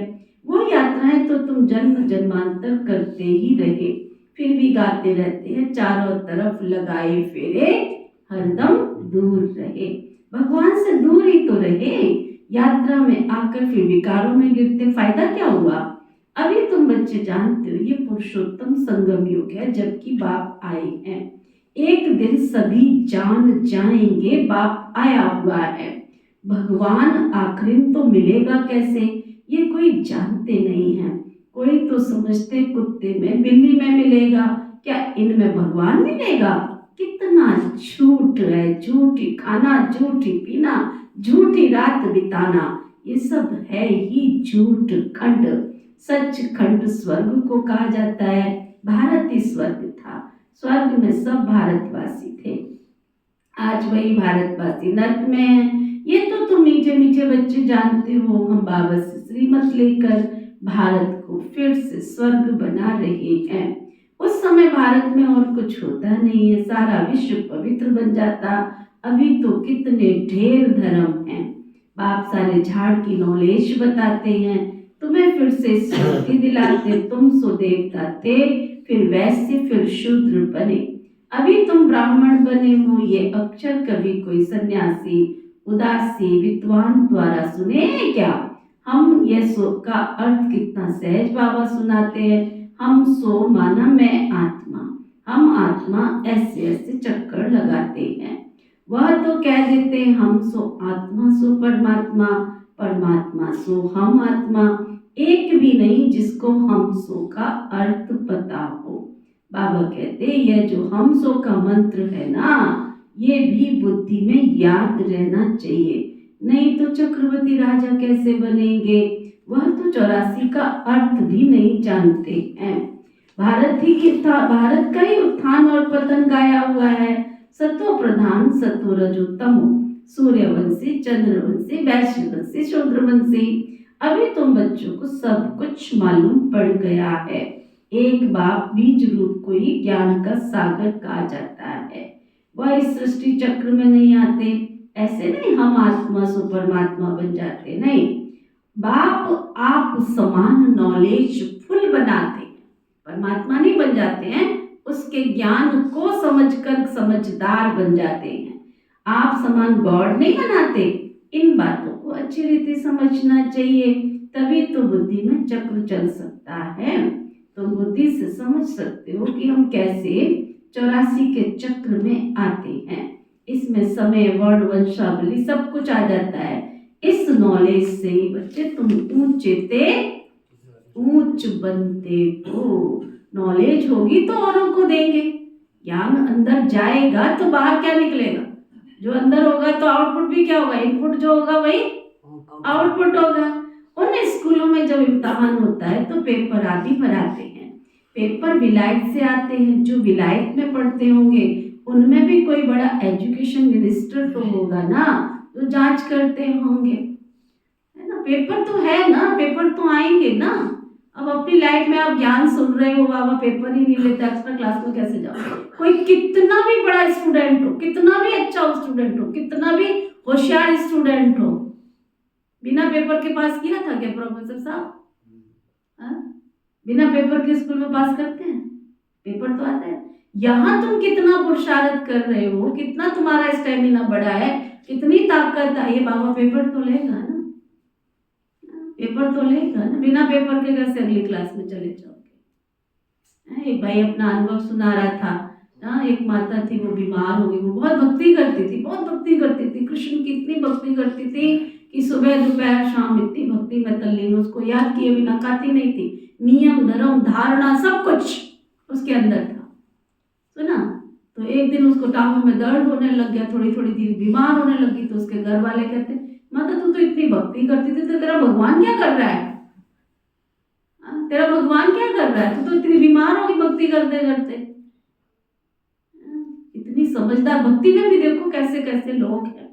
वो यात्राएं तो तुम जन्म जन्मांतर करते ही रहे, फिर भी गाते रहते हैं, चारों तरफ लगाए फेरे हरदम दूर रहे। भगवान से दूर ही तो रहे, यात्रा में आकर फिर विकारों में गिरते, फायदा क्या हुआ। अभी तुम बच्चे जानते हो ये पुरुषोत्तम संगम युग है, जबकि बाप आए हैं। एक दिन सभी जान जाएंगे बाप आया हुआ है। भगवान आखिर तो मिलेगा कैसे, ये कोई जानते नहीं है। कोई तो समझते कुत्ते में बिल्ली में मिलेगा, क्या इनमें भगवान मिलेगा। कितना झूठ है, झूठी खाना, झूठी पीना, झूठी रात बिताना, ये सब है ही झूठ खंड। सचखंड स्वर्ग को कहा जाता है। भारत ही स्वर्ग था, स्वर्ग में सब भारतवासी थे, आज वही भारतवासी नर्क में है। ये तो तुम मीठे मीठे बच्चे जानते हो। हम बाबा से श्रीमत लेकर भारत को फिर से स्वर्ग बना रहे हैं। उस समय भारत में और कुछ होता नहीं है, सारा विश्व पवित्र बन जाता। अभी तो कितने ढेर धर्म हैं। बाप सारे झाड़ की नॉलेज बताते हैं, तुम्हें फिर से स्मृति दिलाते। तुम सो देवता थे, फिर वैश्य, फिर शूद्र बने, अभी तुम ब्राह्मण बने हो। ये अक्षर कभी कोई सन्यासी, उदासी, विद्वान द्वारा सुने क्या? हम ये सो का अर्थ कितना सहज बाबा सुनाते हैं। हम सो माना मैं आत्मा, हम आत्मा, ऐसे ऐसे चक्कर लगाते हैं। वह तो कह देते हैं हम सो आत्मा सो परमात्मा, परमात्मा सो हम आत्मा। एक भी नहीं जिसको हम सो का अर्थ पता हो। बाबा कहते यह जो हम सो का मंत्र है ना, ये भी बुद्धि में याद रहना चाहिए, नहीं तो चक्रवर्ती राजा कैसे बनेंगे? वह तो 84 का अर्थ भी नहीं जानते हैं। भारत का ही उत्थान और पतन गाया हुआ है। सतो प्रधान, सतो रजो तमो, सूर्यवंशी, चंद्रवंशी, वैश्यवंशी, शूद्रवंशी। अभी तुम बच्चों को सब कुछ मालूम पड़ गया है। एक बाप बीज रूप को ही ज्ञान का सागर कहा जाता है। वह इस सृष्टि चक्र में नहीं आते, ऐसे नहीं हम आत्मा सो परमात्मा बन जाते, नहीं। बाप आप समान नॉलेज फुल बनाते हैं, परमात्मा नहीं बन जाते हैं, उसके ज्ञान को समझकर समझदार बन जाते हैं। आप समान गॉड नहीं बनाते। इन बातों को अच्छी रीति समझना चाहिए, तभी तो बुद्धि में चक्र चल सकता है। तो बुद्धि से समझ सकते हो कि हम कैसे 84 के चक्र में आते हैं। इसमें समय, वर्ण, वंशावली सब कुछ आ जाता है। इस नॉलेज से ही बच्चे तुम ऊंच बनते हो। नॉलेज होगी तो औरों को देंगे। ज्ञान अंदर जाएगा तो बाहर क्या निकलेगा? जो अंदर होगा तो आउटपुट भी क्या होगा? इनपुट जो होगा वही आउटपुट होगा। उन स्कूलों में जब इम्तिहान होता है तो पेपर आदि भराते हैं। पेपर विलायत से आते हैं। जो विलायत में पढ़ते होंगे उनमें भी कोई बड़ा एजुकेशन मिनिस्टर तो होगा ना, तो जांच करते होंगे, है ना। पेपर तो है ना, पेपर तो आएंगे ना। अब अपनी लाइफ में आप ज्ञान सुन रहे हो, बाबा पेपर ही नहीं लेते, एक्स्ट्रा क्लास में कैसे जाओ? कोई कितना भी बड़ा स्टूडेंट हो, कितना भी अच्छा स्टूडेंट हो, कितना भी होशियार स्टूडेंट हो, बिना पेपर के पास किया था क्या प्रोफेसर साहब? बिना पेपर के स्कूल में पास करते हैं? पेपर तो आता है। यहाँ तुम कितना पुरुषार्थ कर रहे हो, कितना तुम्हारा स्टेमिना बढ़ा है, कितनी ताकत आई है, बाबा पेपर तो लेगा ना, पेपर तो लेगा ना। बिना पेपर के कैसे अगली क्लास में चले जाओगे? एक भाई अपना अनुभव सुना रहा था। एक माता थी, वो बीमार हो गई। वो बहुत भक्ति करती थी, बहुत भक्ति करती थी, कृष्ण की इतनी भक्ति करती थी कि सुबह दोपहर शाम इतनी भक्ति में तल्लीन, उसको याद किए बिना खाती नहीं थी। नियम, धर्म, धारणा सब कुछ उसके अंदर था। सुना तो एक दिन उसको टांगों में दर्द होने लग गया, थोड़ी थोड़ी देर बीमार होने लगी। तो उसके घर वाले कहते, माता तू तो इतनी भक्ति करती थी, तो तेरा भगवान क्या कर रहा है? तेरा भगवान क्या कर रहा है? तू तो इतनी बीमार होगी भक्ति करते करते। इतनी समझदार, भक्ति में भी देखो कैसे कैसे लोग हैं,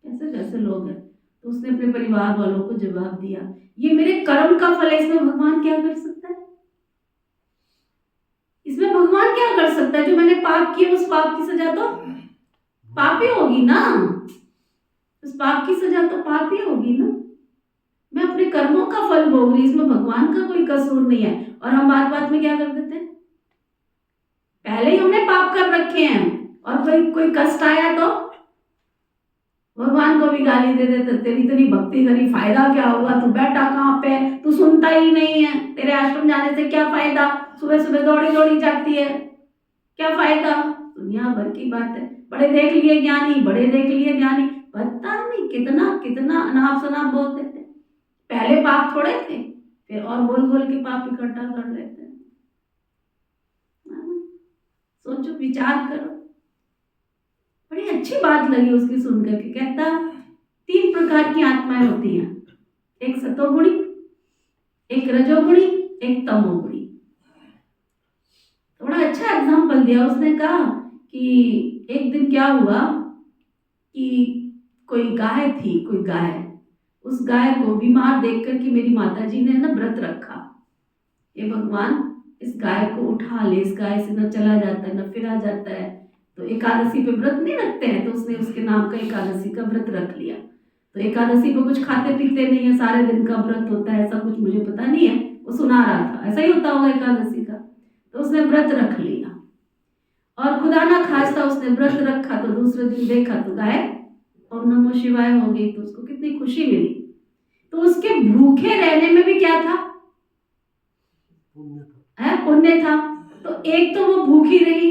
कैसे कैसे लोग हैं। तो उसने अपने परिवार वालों को जवाब दिया, ये मेरे कर्म का फल है, इसमें भगवान क्या कर सकता है? इसमें भगवान क्या कर सकता है? जो मैंने पाप किया उस पाप की सजा तो पाप ही होगी ना, उस पाप की सजा तो पाप ही होगी ना। मैं अपने कर्मों का फल भोग रही, इसमें भगवान का कोई कसूर नहीं है। और हम बात बात में क्या कर देते हैं? पहले ही हमने पाप कर रखे हैं, और कोई कष्ट आया तो भगवान को भी गाली दे देते, तेरी इतनी भक्ति करी, फायदा क्या हुआ? तू बैठा कहाँ पे, तू सुनता ही नहीं है, तेरे आश्रम जाने से क्या फायदा? सुबह सुबह दौड़ी दौड़ी जाती है, क्या फायदा? दुनिया भर की बात है। बड़े देख लिए ज्ञानी, बड़े देख लिए ज्ञानी, पता नहीं कितना कितना अनाप शनाप बोलते थे। पहले पाप थोड़े थे, फिर और बोल बोल के पाप इकट्ठा कर लेते हैं। सोचो, विचार करो। बड़ी अच्छी बात लगी उसकी सुनकर के। कहता 3 प्रकार की आत्माएं होती हैं, एक सतोगुणी, एक रजोगुणी, एक तमोगुणी। बड़ा अच्छा एग्जाम्पल दिया उसने। कहा कि एक दिन क्या हुआ कि कोई गाय थी, कोई गाय, उस गाय को बीमार देखकर कि मेरी माताजी ने ना व्रत रखा, ये भगवान इस गाय को उठा ले, इस गाय से न चला जाता है न फिरा जाता है, तो एकादशी पे व्रत नहीं रखते हैं, तो उसने उसके नाम का एकादशी का व्रत रख लिया। तो एकादशी पे कुछ खाते पीते नहीं है, सारे दिन का व्रत होता है, ऐसा कुछ मुझे पता नहीं है, वो सुना रहा था, ऐसा ही होता होगा एकादशी का। तो उसने व्रत रख लिया और खुदा ना खास्ता उसने व्रत रखा, तो दूसरे दिन देखा तो गाय ओम नमो शिवाय हो गई, तो उसको कितनी खुशी मिली। तो उसके भूखे रहने में भी क्या था, पुण्य था। तो एक तो वो भूखी रही,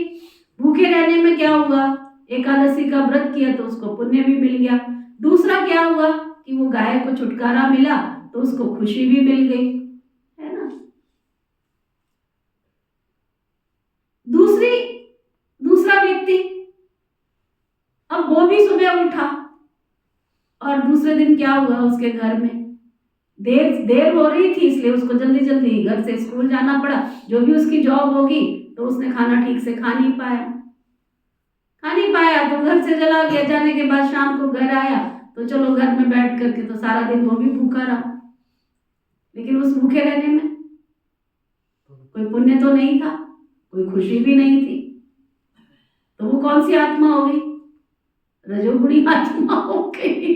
भूखे रहने में क्या हुआ, एकादशी का व्रत किया तो उसको पुण्य भी मिल गया। दूसरा क्या हुआ कि वो गाय को छुटकारा मिला तो उसको खुशी भी मिल गई, है ना। दूसरा व्यक्ति, अब वो भी सुबह उठा और दूसरे दिन क्या हुआ, उसके घर में देर हो रही थी, इसलिए उसको जल्दी जल्दी घर से स्कूल जाना पड़ा। जो भी उसकी जॉब होगी, तो उसने खाना ठीक से खा नहीं पाया, तो घर से चला गया। जाने के बाद शाम को घर आया तो चलो घर में बैठ करके तो सारा दिन वो भी भूखा रहा। लेकिन उस भूखे रहने में कोई पुण्य तो नहीं था, कोई खुशी भी नहीं थी। तो वो कौन सी आत्मा हो गई, रजोगुणी आत्मा हो गई।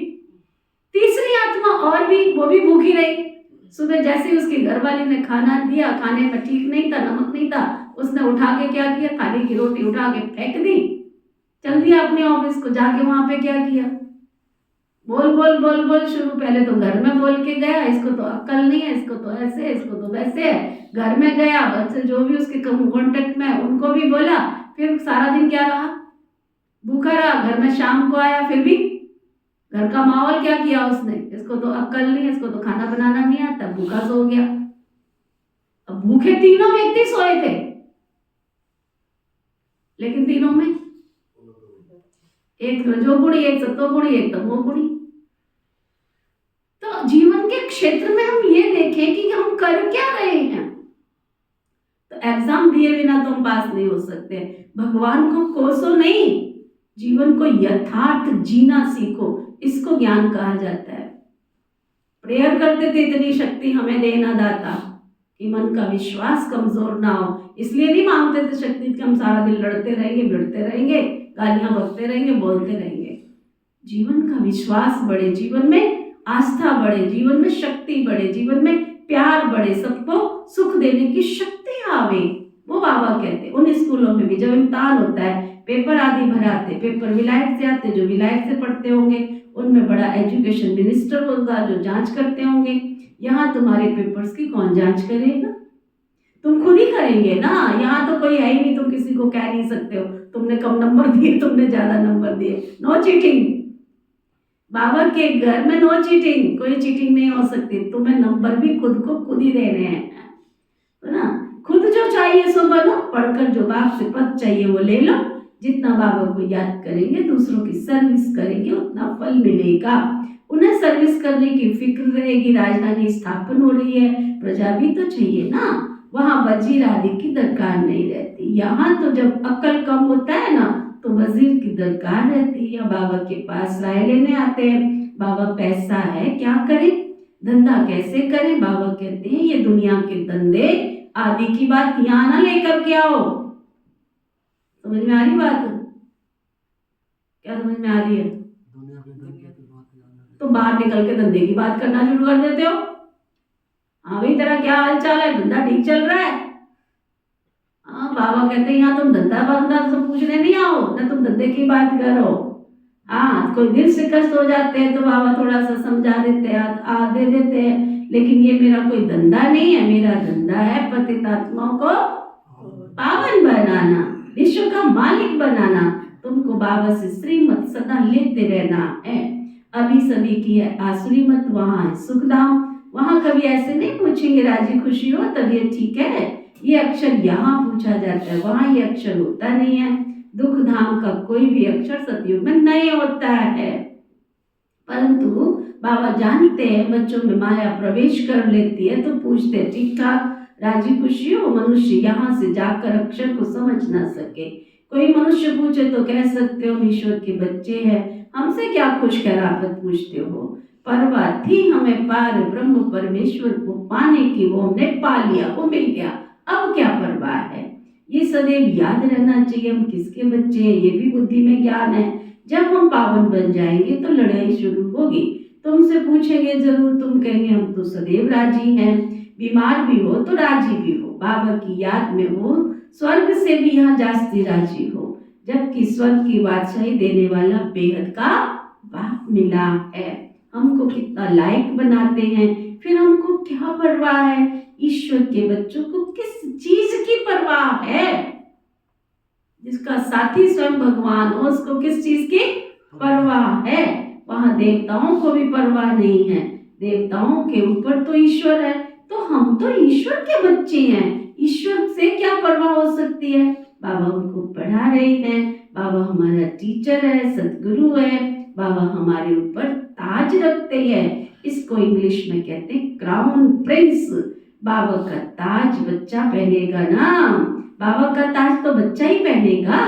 तीसरी आत्मा और भी, वो भी भूखी रही। सुबह जैसे ही उसकी घरवाली ने खाना दिया, खाने में ठीक नहीं था, नमक नहीं था, उसने उठा के क्या किया, थाली की रोटी उठा के फेंक दी, चल दिया अपने ऑफिस को। जाके वहां पे क्या किया, बोल बोल बोल बोल शुरू। पहले तो घर में बोल के गया, इसको तो अक्ल नहीं है, इसको तो ऐसे, इसको तो वैसे है। घर में गया, बच्चे जो भी उसके कॉन्टेक्ट में उनको भी बोला, फिर सारा दिन क्या रहा, भूखा रहा। घर में शाम को आया, फिर भी घर का माहौल क्या किया उसने, इसको तो अक्ल नहीं, इसको तो खाना बनाना नहीं आता, भूखा सो गया। अब भूखे तीनों व्यक्ति सोए थे, लेकिन तीनों में एक रजोगुणी, एक सत्वगुणी, एक तमोगुणी। तो जीवन के क्षेत्र में हम ये देखें कि हम कर क्या रहे हैं। तो एग्जाम दिए बिना तो हम पास नहीं हो सकते। भगवान को कोसो नहीं, जीवन को यथार्थ जीना सीखो, इसको ज्ञान कहा जाता है। प्रेयर करते थे, इतनी शक्ति हमें देना दाता कि मन का विश्वास कमजोर ना हो। इसलिए नहीं मांगते थे शक्ति कि हम सारा दिन लड़ते रहेंगे, भिड़ते रहेंगे, गालियां बकते रहेंगे, बोलते रहेंगे। जीवन का विश्वास बढ़े, जीवन में आस्था बढ़े, जीवन में शक्ति बढ़े, जीवन में प्यार बढ़े, सबको सुख देने की शक्ति आवे, वो बाबा कहते। उन स्कूलों में भी जब इम्तिहान होता है, पेपर आदि भराते, पेपर विलायत से आते, जो विलायत से पढ़ते होंगे उनमें बड़ा एजुकेशन मिनिस्टर होगा जो जांच करते होंगे। यहाँ तुम्हारे पेपर्स की कौन जांच करेगा, तुम खुद ही करेंगे ना। यहाँ तो कोई है ही नहीं, तुम किसी को कह नहीं सकते हो तुमने कम नंबर दिए, तुमने ज्यादा नंबर दिए। नो चीटिंग, बाबा के घर में नो चीटिंग, कोई चीटिंग नहीं हो सकती। तुम्हें नंबर भी खुद को खुद ही देने हैं, तो ना खुद जो चाहिए सो बनो, पढ़कर जो बाप से पद चाहिए वो ले लो। जितना बाबा को याद करेंगे, दूसरों की सर्विस करेंगे, उतना फल मिलेगा। उन्हें सर्विस करने की फिक्र रहेगी। राजधानी स्थापन हो रही है, प्रजा भी तो चाहिए ना, वहां वजीर आदि की दरकार नहीं रहती। यहाँ तो जब अक्ल कम होता है ना, तो वजीर की दरकार रहती है। बाबा के पास राय लेने आते हैं, बाबा पैसा है क्या करें, धंधा कैसे करें। बाबा कहते हैं ये दुनिया के धंधे आदि की बात यहाँ ना लेकर के आओ। समझ में आ रही बात, क्या समझ में आ रही है? तो बाहर निकल के धंधे की बात करना शुरू कर देते हो। हाँ भाई तेरा क्या हाल चाल है, धंधा ठीक चल रहा है? हाँ, बाबा कहते हैं यहाँ तुम धंधा बंदा सब पूछने नहीं आओ ना, तुम धंधे की बात करो। हाँ, कोई दिल शिकस्त हो जाते हैं तो बाबा थोड़ा सा समझा देते हैं, दे देते हैं, लेकिन ये मेरा कोई धंधा नहीं है। मेरा धंधा है पतित आत्माओं को पावन बनाना, विश्व का मालिक बनाना। तुमको बाबा से श्रीमत सदा लेते रहना है। अभी सभी की है आसुरी मत, वहां है सुखधाम। वहां कभी ऐसे नहीं पूछेंगे राजी खुशी हो, तबीयत ठीक है, ये अक्षर यहाँ पूछा जाता है, वहां ये अक्षर होता नहीं है। दुख धाम का कोई भी अक्षर सतयुग में नहीं होता है। परंतु बाबा जानते हैं बच्चों में माया प्रवेश कर लेती है, तो पूछते हैं ठीक ठाक राजी खुशी हो। मनुष्य यहाँ से जाकर अक्षर को समझ ना सके। कोई मनुष्य पूछे तो कह सकते हो हम ईश्वर के बच्चे हैं, हमसे क्या खुश खैराफत पूछते हो। परवाह थी हमें पार ब्रह्म परमेश्वर को पाने की, वो हमने पा लिया, वो मिल गया, अब क्या परवाह है। ये सदैव याद रहना चाहिए हम किसके बच्चे हैं, ये भी बुद्धि में ज्ञान है। जब हम पावन बन जाएंगे तो लड़ाई शुरू होगी, तुमसे पूछेंगे जरूर, तुम कहेंगे हम तो सदैव राजी हैं, बीमार भी हो तो राजी भी हो, बाबा की याद में हो, स्वर्ग से भी यहाँ जास्ती राजी हो, जबकि स्वर्ग की बादशाही देने वाला बेहद का बाप मिला है। हमको कितना लायक बनाते हैं, फिर हमको क्या परवाह है। ईश्वर के बच्चों को किस चीज की परवाह है। जिसका साथी स्वयं भगवान हो उसको किस चीज की परवाह है। वहां देवताओं को भी परवाह नहीं है, देवताओं के ऊपर तो ईश्वर है, तो हम तो ईश्वर के बच्चे हैं, ईश्वर से क्या परवाह हो सकती है। बाबा हमको पढ़ा रहे हैं, बाबा हमारा टीचर है, सदगुरु है, बाबा हमारे ऊपर ताज रखते हैं। इसको इंग्लिश में कहते हैं क्राउन प्रिंस। बाबा का ताज बच्चा पहनेगा ना, बाबा का ताज तो बच्चा ही पहनेगा।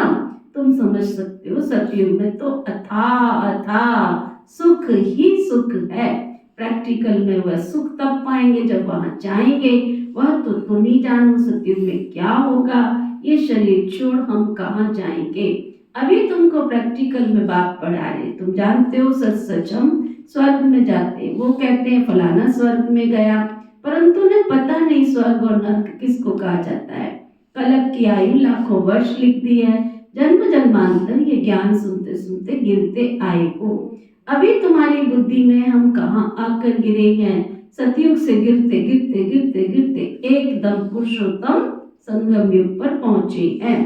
तुम समझ सकते हो सतयुग में तो अथाह सुख ही सुख है। प्रैक्टिकल में वह सुख तब पाएंगे जब वहां जाएंगे, वह तो तुम ही जानो सतयुग में क्या होगा। ये शरीर छोड़ हम कहाँ जाएंगे। अभी तुमको प्रैक्टिकल में बाप पढ़ा रहे, तुम जानते हो सच सच हम स्वर्ग में जाते हैं। वो कहते हैं फलाना स्वर्ग में गया, परंतु उन्हें पता नहीं स्वर्ग और नर्क किसको कहा जाता है। कल्प की आयु लाखों वर्ष लिख दी है, जन्म जन्मांतर ये ज्ञान सुनते सुनते गिरते आए हो। अभी तुम्हारी बुद्धि में हम कहाँ आकर गिरे हैं। सतयुग से गिरते गिरते गिरते गिरते एकदम पुरुषोत्तम संगम युग पर पहुंचे हैं।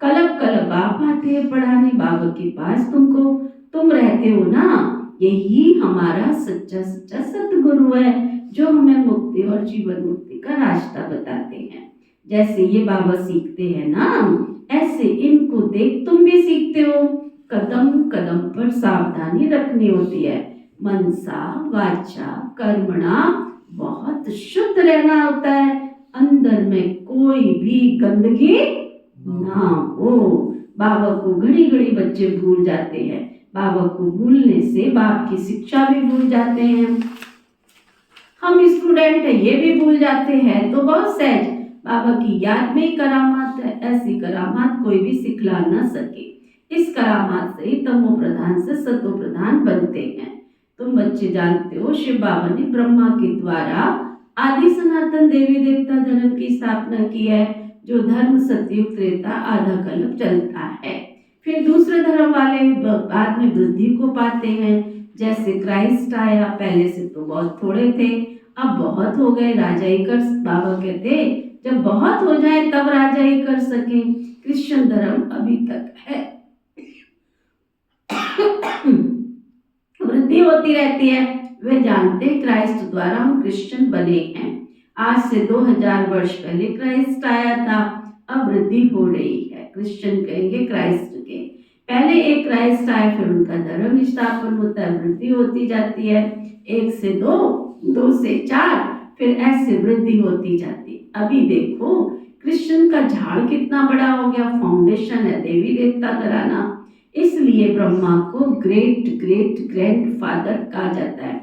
कल्प कल्प आप आते हैं पढ़ाने बाबा के पास, तुमको तुम रहते हो ना, यही हमारा सच्चा सच्चा सतगुरु है जो हमें मुक्ति और जीवन मुक्ति का रास्ता बताते हैं। जैसे ये बाबा सीखते हैं ना, ऐसे इनको देख तुम भी सीखते हो। कदम कदम पर सावधानी रखनी होती है, मनसा वाचा कर्मणा बहुत शुद्ध रहना होता है, अंदर में कोई भी गंदगी ना हो। बाबा को घड़ी घड़ी बच्चे भूल जाते हैं, बाबा को भूलने से बाप की शिक्षा भी भूल जाते हैं। हम स्टूडेंट है ये भी भूल जाते हैं, तो बहुत सहज बाबा की याद में करामात है। ऐसी करामात कोई भी सिखला ना सके। इस करामात से ही तमो प्रधान से सतो प्रधान बनते हैं। तुम बच्चे जानते हो शिव बाबा ने ब्रह्मा के द्वारा आदि सनातन देवी देवता धर्म की स्थापना की है, जो धर्म सतयुग त्रेता आधा कल्प चलता है। फिर दूसरे धर्म वाले बाद में वृद्धि को पाते हैं। जैसे क्राइस्ट आया, पहले से तो बहुत थोड़े थे, अब बहुत हो गए, राजा ही कर। बाबा कहते जब बहुत हो जाए तब राजा ही कर सके। क्रिश्चियन धर्म अभी तक है, वृद्धि होती रहती है। वे जानते हैं क्राइस्ट द्वारा हम क्रिश्चियन बने हैं। आज से 2000 वर्ष पहले क्राइस्ट आया था, अब वृद्धि हो रही है। क्रिश्चियन कहेंगे क्राइस्ट के पहले एक क्राइस्ट आया, फिर उनका धर्म स्थापन होता है, वृद्धि होती जाती है। 1 से 2, 2 से 4, फिर ऐसे वृद्धि होती जाती है। अभी देखो क्रिश्चियन का झाड़ कितना बड़ा हो गया, फाउंडेशन है देवी देवता घराना। इसलिए ब्रह्मा को ग्रेट ग्रेट ग्रैंडफादर कहा जाता है।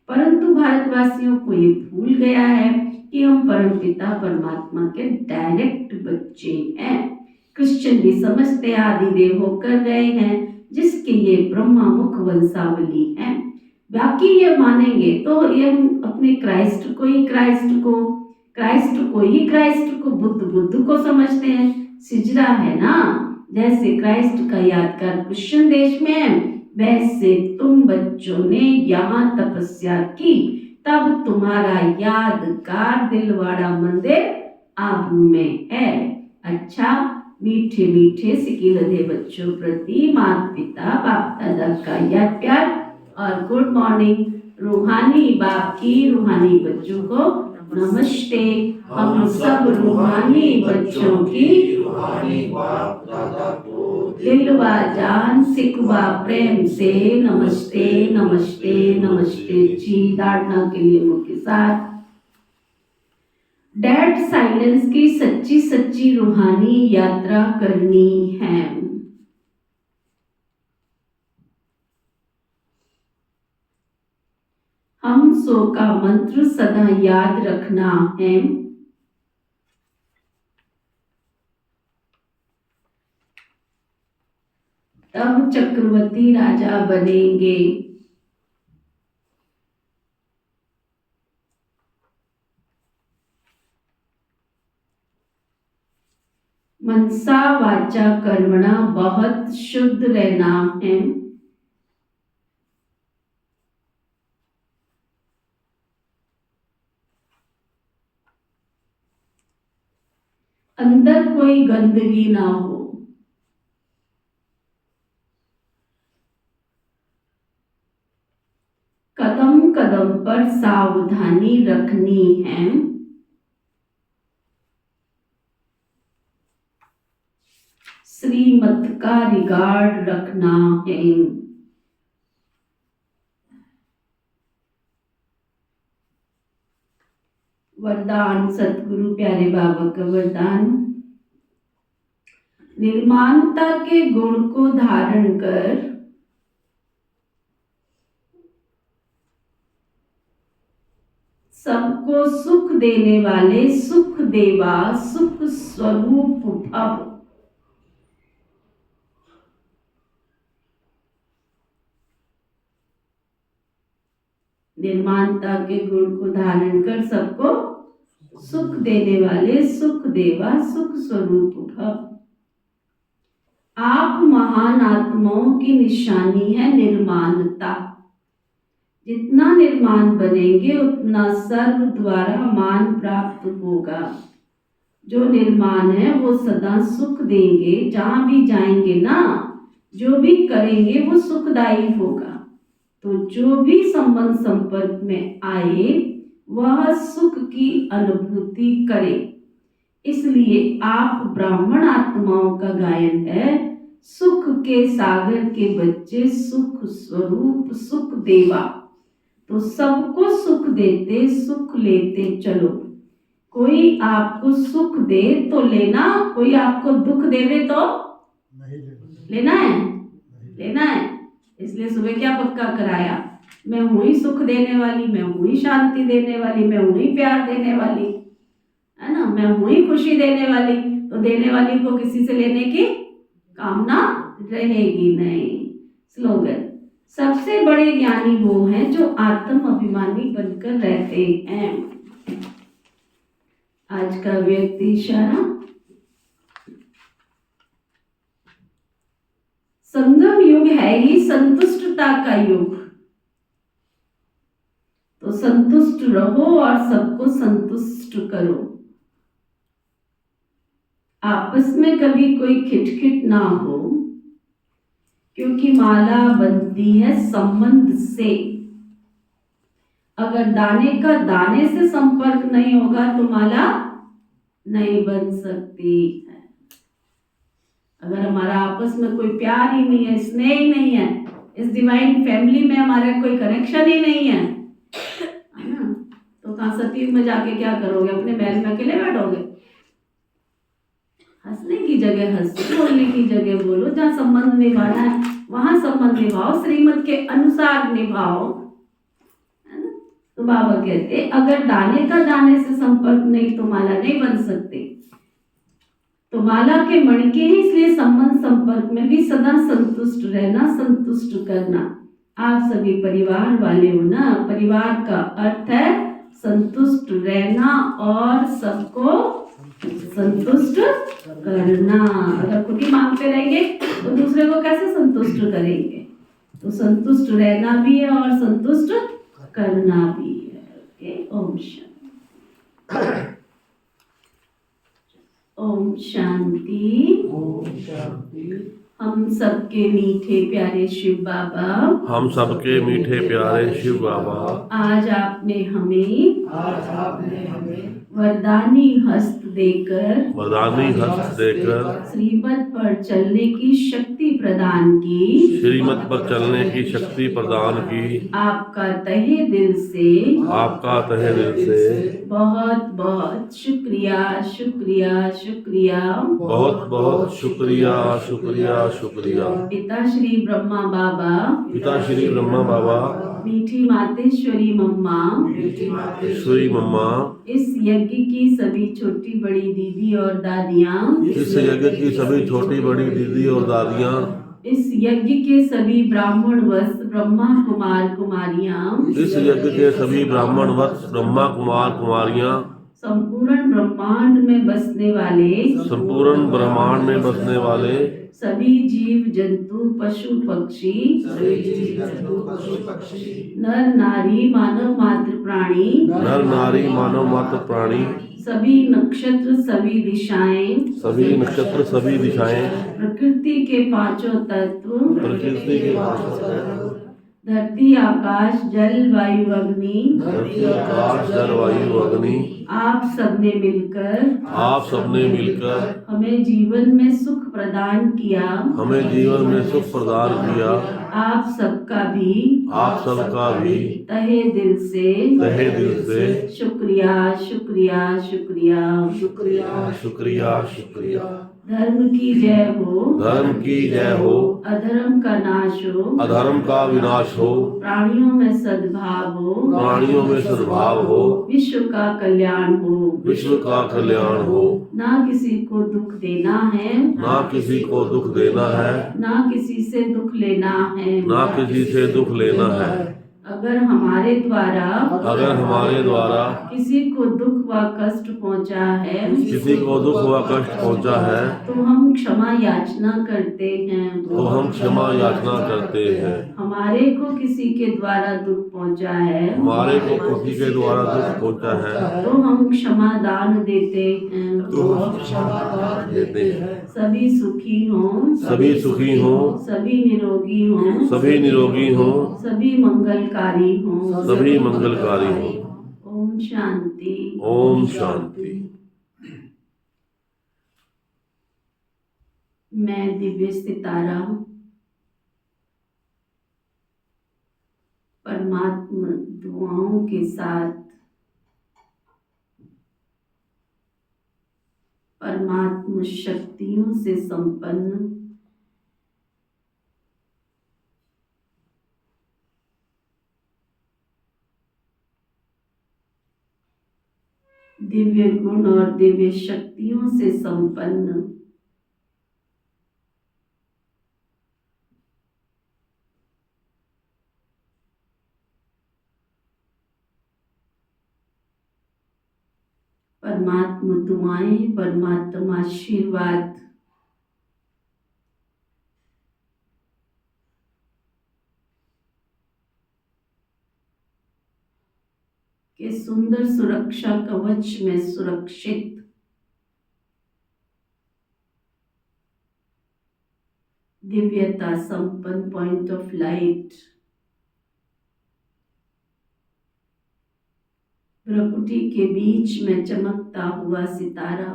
परंतु भारतवासियों को ये भूल गया है कि हम परमपिता परमात्मा के डायरेक्ट बच्चे हैं। क्रिश्चियन भी समझते आदि देव होकर गए हैं, जिसके ये ब्रह्मा मुख वंशावली है। बाकी ये मानेंगे तो ये अपने क्राइस्ट को ही क्राइस्ट को बुद्ध को समझते हैं। सिजरा है ना, जैसे क्राइस्ट का यादगार क्रिश्चियन देश में है, वैसे तुम बच्चों ने यहाँ तपस्या की, तब तुम्हारा यादगार दिलवाड़ा मंदिर आबू में है। अच्छा, मीठे मीठे सिकिलधे बच्चों प्रति माता पिता बाप दादा का याद प्यार और गुड मॉर्निंग। रूहानी बाप की रूहानी बच्चों को नमस्ते। हम सब रूहानी बच्चों की रूहानी बाप दादा को दिलवा जान सिकवा प्रेम से नमस्ते नमस्ते नमस्ते जी। धारणा के लिए मुख के साथ। डेड साइलेंस की सच्ची सच्ची रूहानी यात्रा करनी है। हम सो का मंत्र सदा याद रखना है। तब चक्रवर्ती राजा बनेंगे। मनसा वाचा कर्मणा बहुत शुद्ध रहना है। अंदर कोई गंदगी ना हो। कदम कदम पर सावधानी रखनी है। श्रीमत का रिगार्ड रखना है। वरदान सतगुरु प्यारे बाबा का वरदान। निर्माणता के गुण को धारण कर सबको सुख देने वाले सुख देवा सुख स्वरूप भव। निर्माणता के गुण को धारण कर सबको सुख देने वाले सुख देवा सुख स्वरूप भव। आप महान आत्माओं की निशानी है निर्माणता। जितना निर्माण बनेंगे उतना सर्व द्वारा मान प्राप्त होगा। जो निर्माण है वो सदा सुख देंगे। जहां भी जाएंगे ना, जो भी करेंगे वो सुखदायी होगा। तो जो भी संबंध संपर्क में आए वह सुख की अनुभूति करे। इसलिए आप ब्राह्मण आत्माओं का गायन है। सुख के सागर के बच्चे सुख स्वरूप सुख देवा। तो सबको सुख देते सुख लेते चलो। कोई आपको सुख दे तो लेना, कोई आपको दुख देवे तो नहीं लेना है। लेना है। इसलिए सुबह क्या पक्का कराया, मैं हूं ही सुख देने वाली, मैं हूं ही शांति देने वाली, मैं हूं ही प्यार देने वाली, है ना, मैं हूं ही खुशी देने वाली। तो देने वाली को किसी से लेने की कामना रहेगी नहीं। स्लोगन। सबसे बड़े ज्ञानी वो हैं जो आत्म अभिमानी बनकर रहते हैं। आज का व्यक्ति इशारा। संगम युग है ही संतुष्टता का युग। तो संतुष्ट रहो और सबको संतुष्ट करो। आपस में कभी कोई खिटखिट ना हो, क्योंकि माला बनती है संबंध से। अगर दाने का दाने से संपर्क नहीं होगा तो माला नहीं बन सकती है। अगर हमारा आपस में कोई प्यार ही नहीं है, स्नेह ही नहीं है, इस डिवाइन फैमिली में हमारा कोई कनेक्शन ही नहीं है ना, तो कहाँ सतयुग में जाके क्या करोगे? अपने महल में अकेले बैठोगे? हंसने की जगह हंसो, बोलने की जगह बोलो। जहाँ संबंध निभाना है वहां संबंध निभाओ, श्रीमत के अनुसार निभाओ, है ना। तो बाबा कहते अगर दाने का दाने से संपर्क नहीं तो माला नहीं बन सकती। तो माला के मणके ही, इसलिए संबंध संपर्क में भी सदा संतुष्ट रहना, संतुष्ट करना। आप सभी परिवार वाले हो ना। परिवार का अर्थ है संतुष्ट रहना और सबको संतुष्ट करना। अगर खुद ही मांगते रहेंगे तो दूसरे को कैसे संतुष्ट करेंगे? तो संतुष्ट रहना भी है और संतुष्ट करना भी है। ओम शांति। ओम शांति। ओम शांति। हम सबके मीठे प्यारे शिव बाबा, हम सबके मीठे प्यारे शिव बाबा, आज आपने हमें वरदानी हस्त देकर वरदानी हस्त देकर श्रीमत पर चलने की शक्ति प्रदान की। श्रीमत पर चलने की शक्ति प्रदान की। आपका तहे दिल से आपका तहे दिल से बहुत बहुत शुक्रिया, शुक्रिया, शुक्रिया। बहुत बहुत शुक्रिया, शुक्रिया, शुक्रिया। पिता श्री ब्रह्मा बाबा, पिता श्री ब्रह्मा बाबा, मीठी मातेश्वरी मम्मा, श्री मम्मा, इस यज्ञ की सभी छोटी बड़ी दीदी और दादियाँ, इस यज्ञ की सभी छोटी बड़ी दीदी और दादियाँ, इस यज्ञ के सभी ब्राह्मण वत्स ब्रह्मा कुमार कुमारियाँ, इस यज्ञ के सभी ब्राह्मण वत्स ब्रह्मा कुमार कुमारियाँ, संपूर्ण ब्रह्मांड में बसने वाले संपूर्ण ब्रह्मांड में बसने वाले सभी जीव जंतु पशु पक्षी, नर नारी मानव मात्र प्राणी, नर नारी मानव मात्र प्राणी, सभी नक्षत्र सभी दिशाएं, सभी नक्षत्र सभी दिशाएं, प्रकृति के पांचों तत्व, प्रकृति के पांचों धरती आकाश जल वायु अग्नि, धरती आकाश जल वायु अग्नि, आप सबने मिलकर आप सबने मिलकर हमें जीवन में सुख प्रदान किया। हमें जीवन में सुख प्रदान किया। आप सबका भी आप सबका भी तहे दिल से शुक्रिया, शुक्रिया, शुक्रिया। शुक्रिया, शुक्रिया। धर्म की जय हो, धर्म की जय हो, अधर्म का नाश हो, अधर्म का विनाश हो, प्राणियों में सद्भाव हो, प्राणियों में सद्भाव हो, विश्व का कल्याण हो, विश्व का कल्याण हो। ना किसी को दुख देना है, ना किसी को दुख देना है, ना किसी से दुख लेना है। ना किसी से दुख लेना है। अगर हमारे द्वारा किसी को दुख व कष्ट पहुंचा है, किसी को दुख व कष्ट पहुंचा है, तो हम क्षमा याचना करते हैं। तो हम क्षमा याचना करते हैं। हमारे को किसी के द्वारा दुख पहुंचा है, हमारे को किसी के द्वारा दुख पहुंचा है, तो हम क्षमा दान देते हैं। तो हम क्षमा दान देते हैं। सभी सुखी हों, सभी सुखी हों, सभी निरोगी हों, सभी निरोगी हों, सभी मंगलकारी हों, सभी मंगलकारी हों। ओम शांति। ओम शांति। मैं दिव्य सितारा परमात्मा दुआओं के साथ परमात्मा शक्तियों से संपन्न दिव्य गुण और दिव्य शक्तियों से संपन्न परमात्मा दुआएं, परमात्मा आशीर्वाद के सुंदर सुरक्षा कवच में सुरक्षित दिव्यता संपन्न पॉइंट ऑफ लाइट प्रकृति के बीच में चमकता हुआ सितारा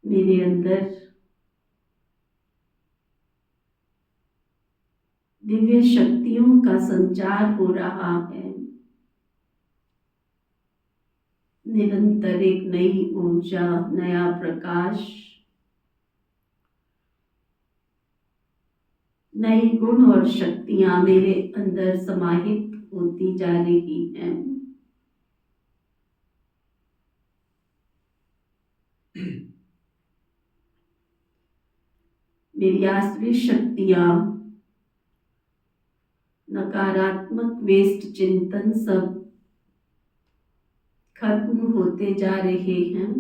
मेरे अंदर दिव्य शक्तियों का संचार हो रहा है। निरंतर एक नई ऊर्जा, नया प्रकाश, नई गुण और शक्तियां मेरे अंदर समाहित होती जा रही हैं। मेरी आसुरी शक्तियां, नकारात्मक वेस्ट चिंतन सब खत्म होते जा रहे हैं।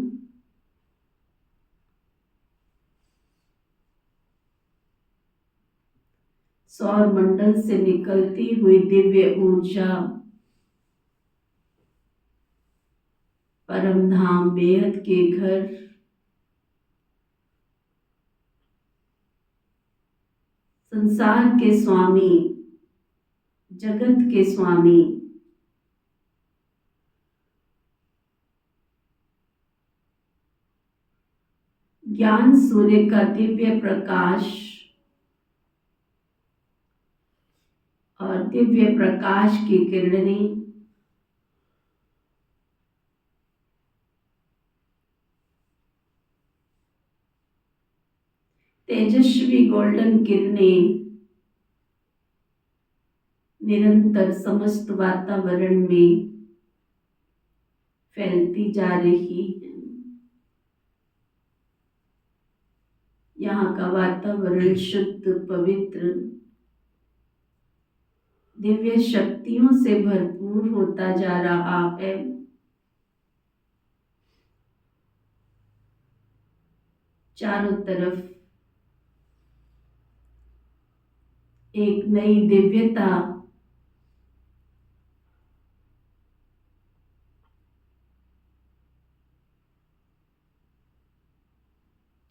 सौर मंडल से निकलती हुई दिव्य ऊर्जा परम धाम बेहद के घर, संसार के स्वामी, जगत के स्वामी, ज्ञान सूर्य का दिव्य प्रकाश और दिव्य प्रकाश की किरणें तेजस्वी गोल्डन किरणें निरंतर समस्त वातावरण में फैलती जा रही है। यहाँ का वातावरण शुद्ध, पवित्र, दिव्य शक्तियों से भरपूर होता जा रहा है। चारों तरफ एक नई दिव्यता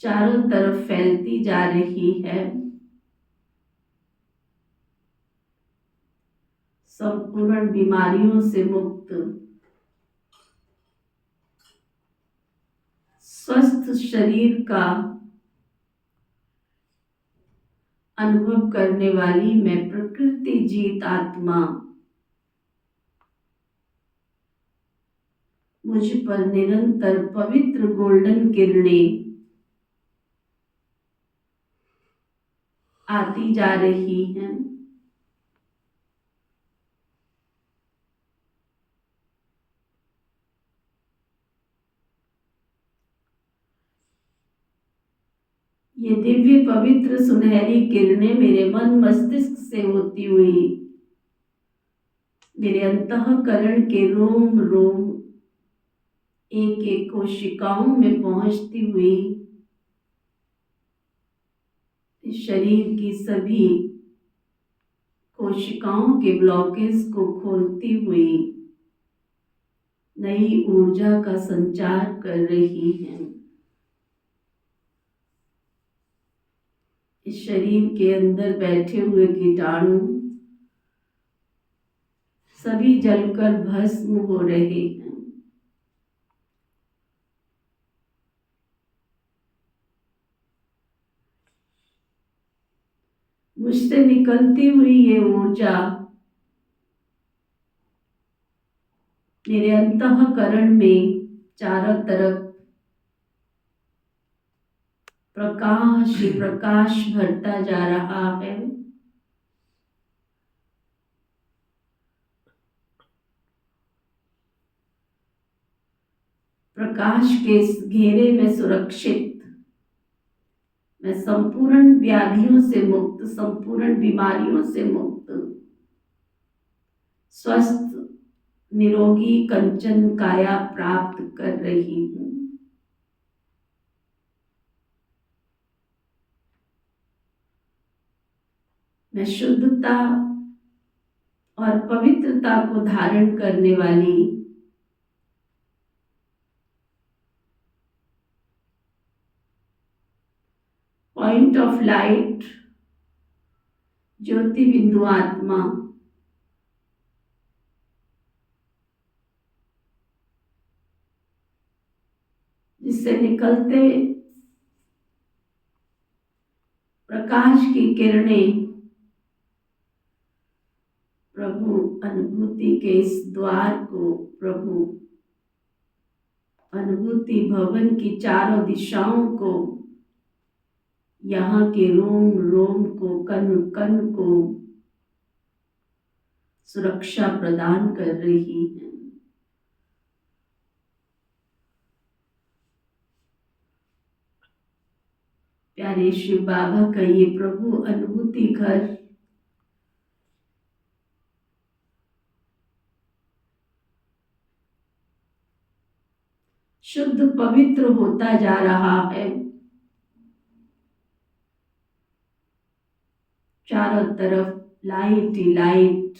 चारों तरफ फैलती जा रही है। संपूर्ण बीमारियों से मुक्त, स्वस्थ शरीर का अनुभव करने वाली मैं प्रकृति जीत आत्मा मुझ पर निरंतर पवित्र गोल्डन किरणें आती जा रही हैं। ये दिव्य पवित्र सुनहरी किरणें मेरे मन मस्तिष्क से होती हुई मेरे अंतःकरण के रोम रोम एक एक कोशिकाओं में पहुंचती हुई शरीर की सभी कोशिकाओं के ब्लॉकेज को खोलती हुई नई ऊर्जा का संचार कर रही है। इस शरीर के अंदर बैठे हुए कीटाणु सभी जलकर भस्म हो रहे हैं। मुझसे निकलती हुई ये ऊर्जा मेरे अंतःकरण में चारों तरफ प्रकाश ही प्रकाश भरता जा रहा है। प्रकाश के इस घेरे में सुरक्षित मैं संपूर्ण व्याधियों से मुक्त, संपूर्ण बीमारियों से मुक्त, स्वस्थ निरोगी कंचन काया प्राप्त कर रही हूँ। मैं शुद्धता और पवित्रता को धारण करने वाली पॉइंट ऑफ लाइट ज्योति बिंदु आत्मा जिससे निकलते प्रकाश की किरणें प्रभु अनुभूति के इस द्वार को, प्रभु अनुभूति भवन की चारों दिशाओं को, यहाँ के रोम रोम को, कण कण को सुरक्षा प्रदान कर रही है। प्यारे शिव बाबा का ये प्रभु अनुभूति घर शुद्ध पवित्र होता जा रहा है। चारों तरफ लाइट ही लाइट,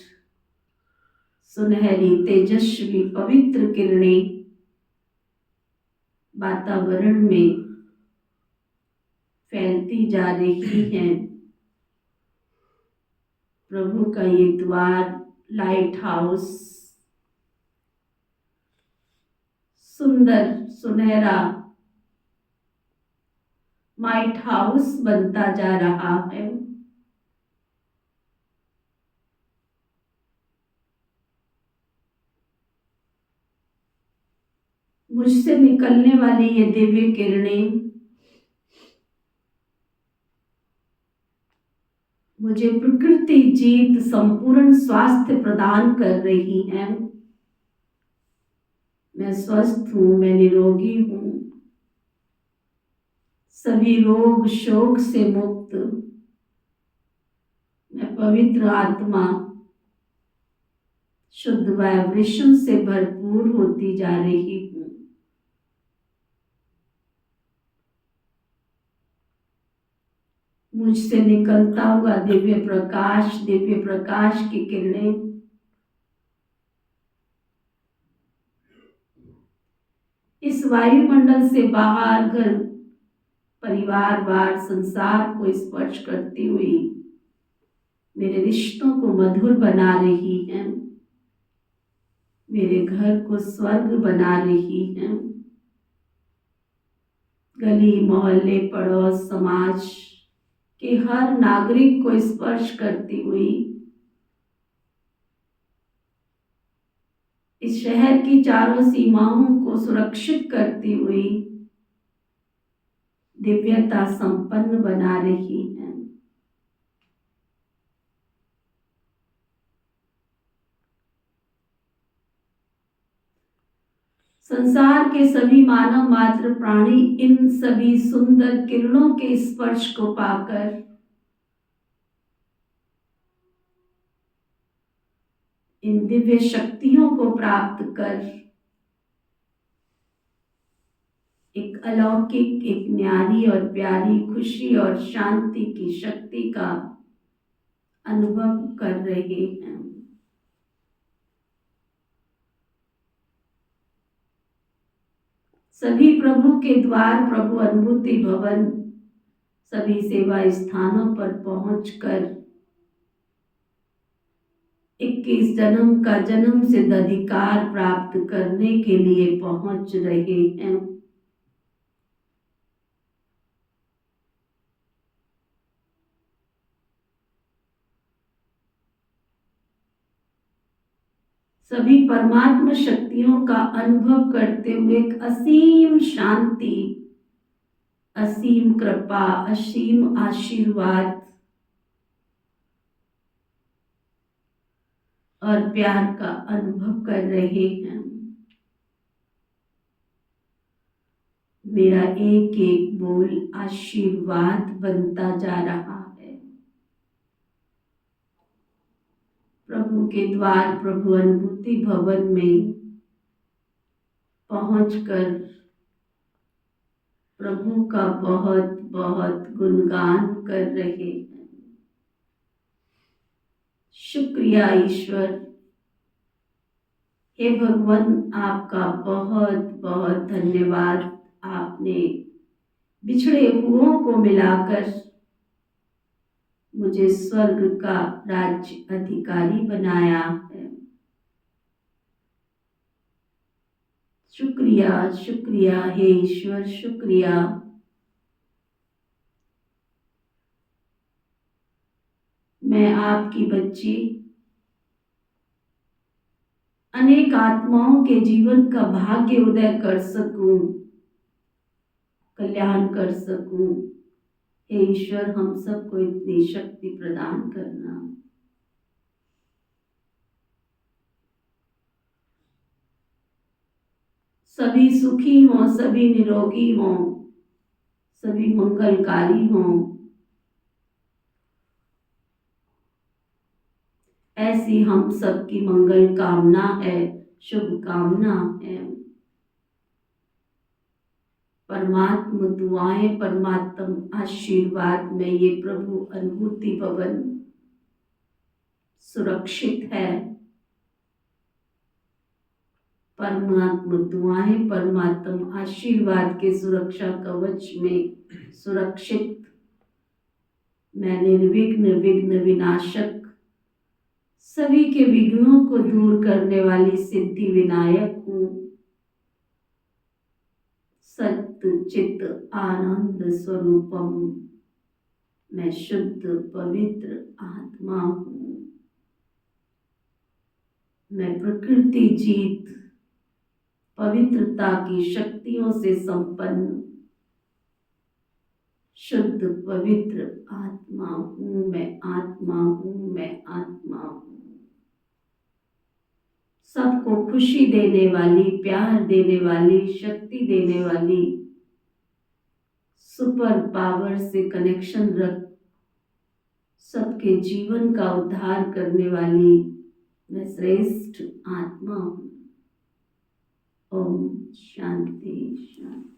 सुनहरी तेजस्वी पवित्र किरणें वातावरण में फैलती जा रही हैं। प्रभु का ये द्वार, लाइट हाउस, सुंदर सुनहरा लाइट हाउस बनता जा रहा है। मुझसे निकलने वाली ये दिव्य किरणें मुझे प्रकृति जीत संपूर्ण स्वास्थ्य प्रदान कर रही हैं। मैं स्वस्थ हूँ, मैं निरोगी हूँ, सभी रोग शोक से मुक्त, मैं पवित्र आत्मा शुद्ध वाइब्रेशन से भरपूर होती जा रही हूँ। मुझसे निकलता हुआ दिव्य प्रकाश की किरणें इस वायुमंडल से बाहर घर परिवार वार संसार को स्पर्श करती हुई मेरे रिश्तों को मधुर बना रही हैं, मेरे घर को स्वर्ग बना रही हैं। गली मोहल्ले पड़ोस समाज के हर नागरिक को स्पर्श करती हुई इस शहर की चारों सीमाओं को सुरक्षित करती हुई दिव्यता संपन्न बना रही है। संसार के सभी मानव मात्र प्राणी इन सभी सुंदर किरणों के स्पर्श को पाकर इन दिव्य शक्तियों को प्राप्त कर एक अलौकिक, एक न्यारी और प्यारी खुशी और शांति की शक्ति का अनुभव कर रहे हैं। सभी प्रभु के द्वार, प्रभु अनुभूति भवन, सभी सेवा स्थानों पर पहुंचकर 21 जन्म का जन्म सिद्ध अधिकार प्राप्त करने के लिए पहुंच रहे हैं। सभी परमात्मा शक्तियों का अनुभव करते हुए एक असीम शांति, असीम कृपा, असीम आशीर्वाद और प्यार का अनुभव कर रहे हैं। मेरा एक एक बोल आशीर्वाद बनता जा रहा है। प्रभु के द्वार, प्रभु अनुभूति भवन में पहुंचकर प्रभु का बहुत बहुत गुणगान कर रहे हैं। शुक्रिया ईश्वर, हे भगवान, आपका बहुत बहुत धन्यवाद। आपने बिछड़े हुओं को मिलाकर मुझे स्वर्ग का राज्य अधिकारी बनाया है। शुक्रिया शुक्रिया हे ईश्वर, शुक्रिया। मैं आपकी बच्ची अनेक आत्माओं के जीवन का भाग्य उदय कर सकूं, कल्याण कर सकूं। हे ईश्वर, हम सबको इतनी शक्ति प्रदान करना। सभी सुखी हों, सभी निरोगी हों, सभी मंगलकारी हों, ऐसी हम सबकी मंगल कामना है, शुभ कामना है। परमात्मा दुआएं, परमात्मा आशीर्वाद में ये प्रभु अनुभूति भवन सुरक्षित है। परमात्मा दुआएं, परमात्मा आशीर्वाद के सुरक्षा कवच में सुरक्षित। मैं निर्विघ्न विघ्न विनाशक, सभी के विघ्नों को दूर करने वाली सिद्धि विनायक हूँ। सत्य चित आनंद स्वरूपम, मैं शुद्ध पवित्र आत्मा हूँ। मैं प्रकृति जीत पवित्रता की शक्तियों से संपन्न शुद्ध पवित्र आत्मा हूँ। मैं आत्मा हूँ, मैं आत्मा हूँ। सबको खुशी देने वाली, प्यार देने वाली, शक्ति देने वाली, सुपर पावर से कनेक्शन रख सबके जीवन का उद्धार करने वाली मैं श्रेष्ठ आत्मा हूँ। ओम शांति शांति।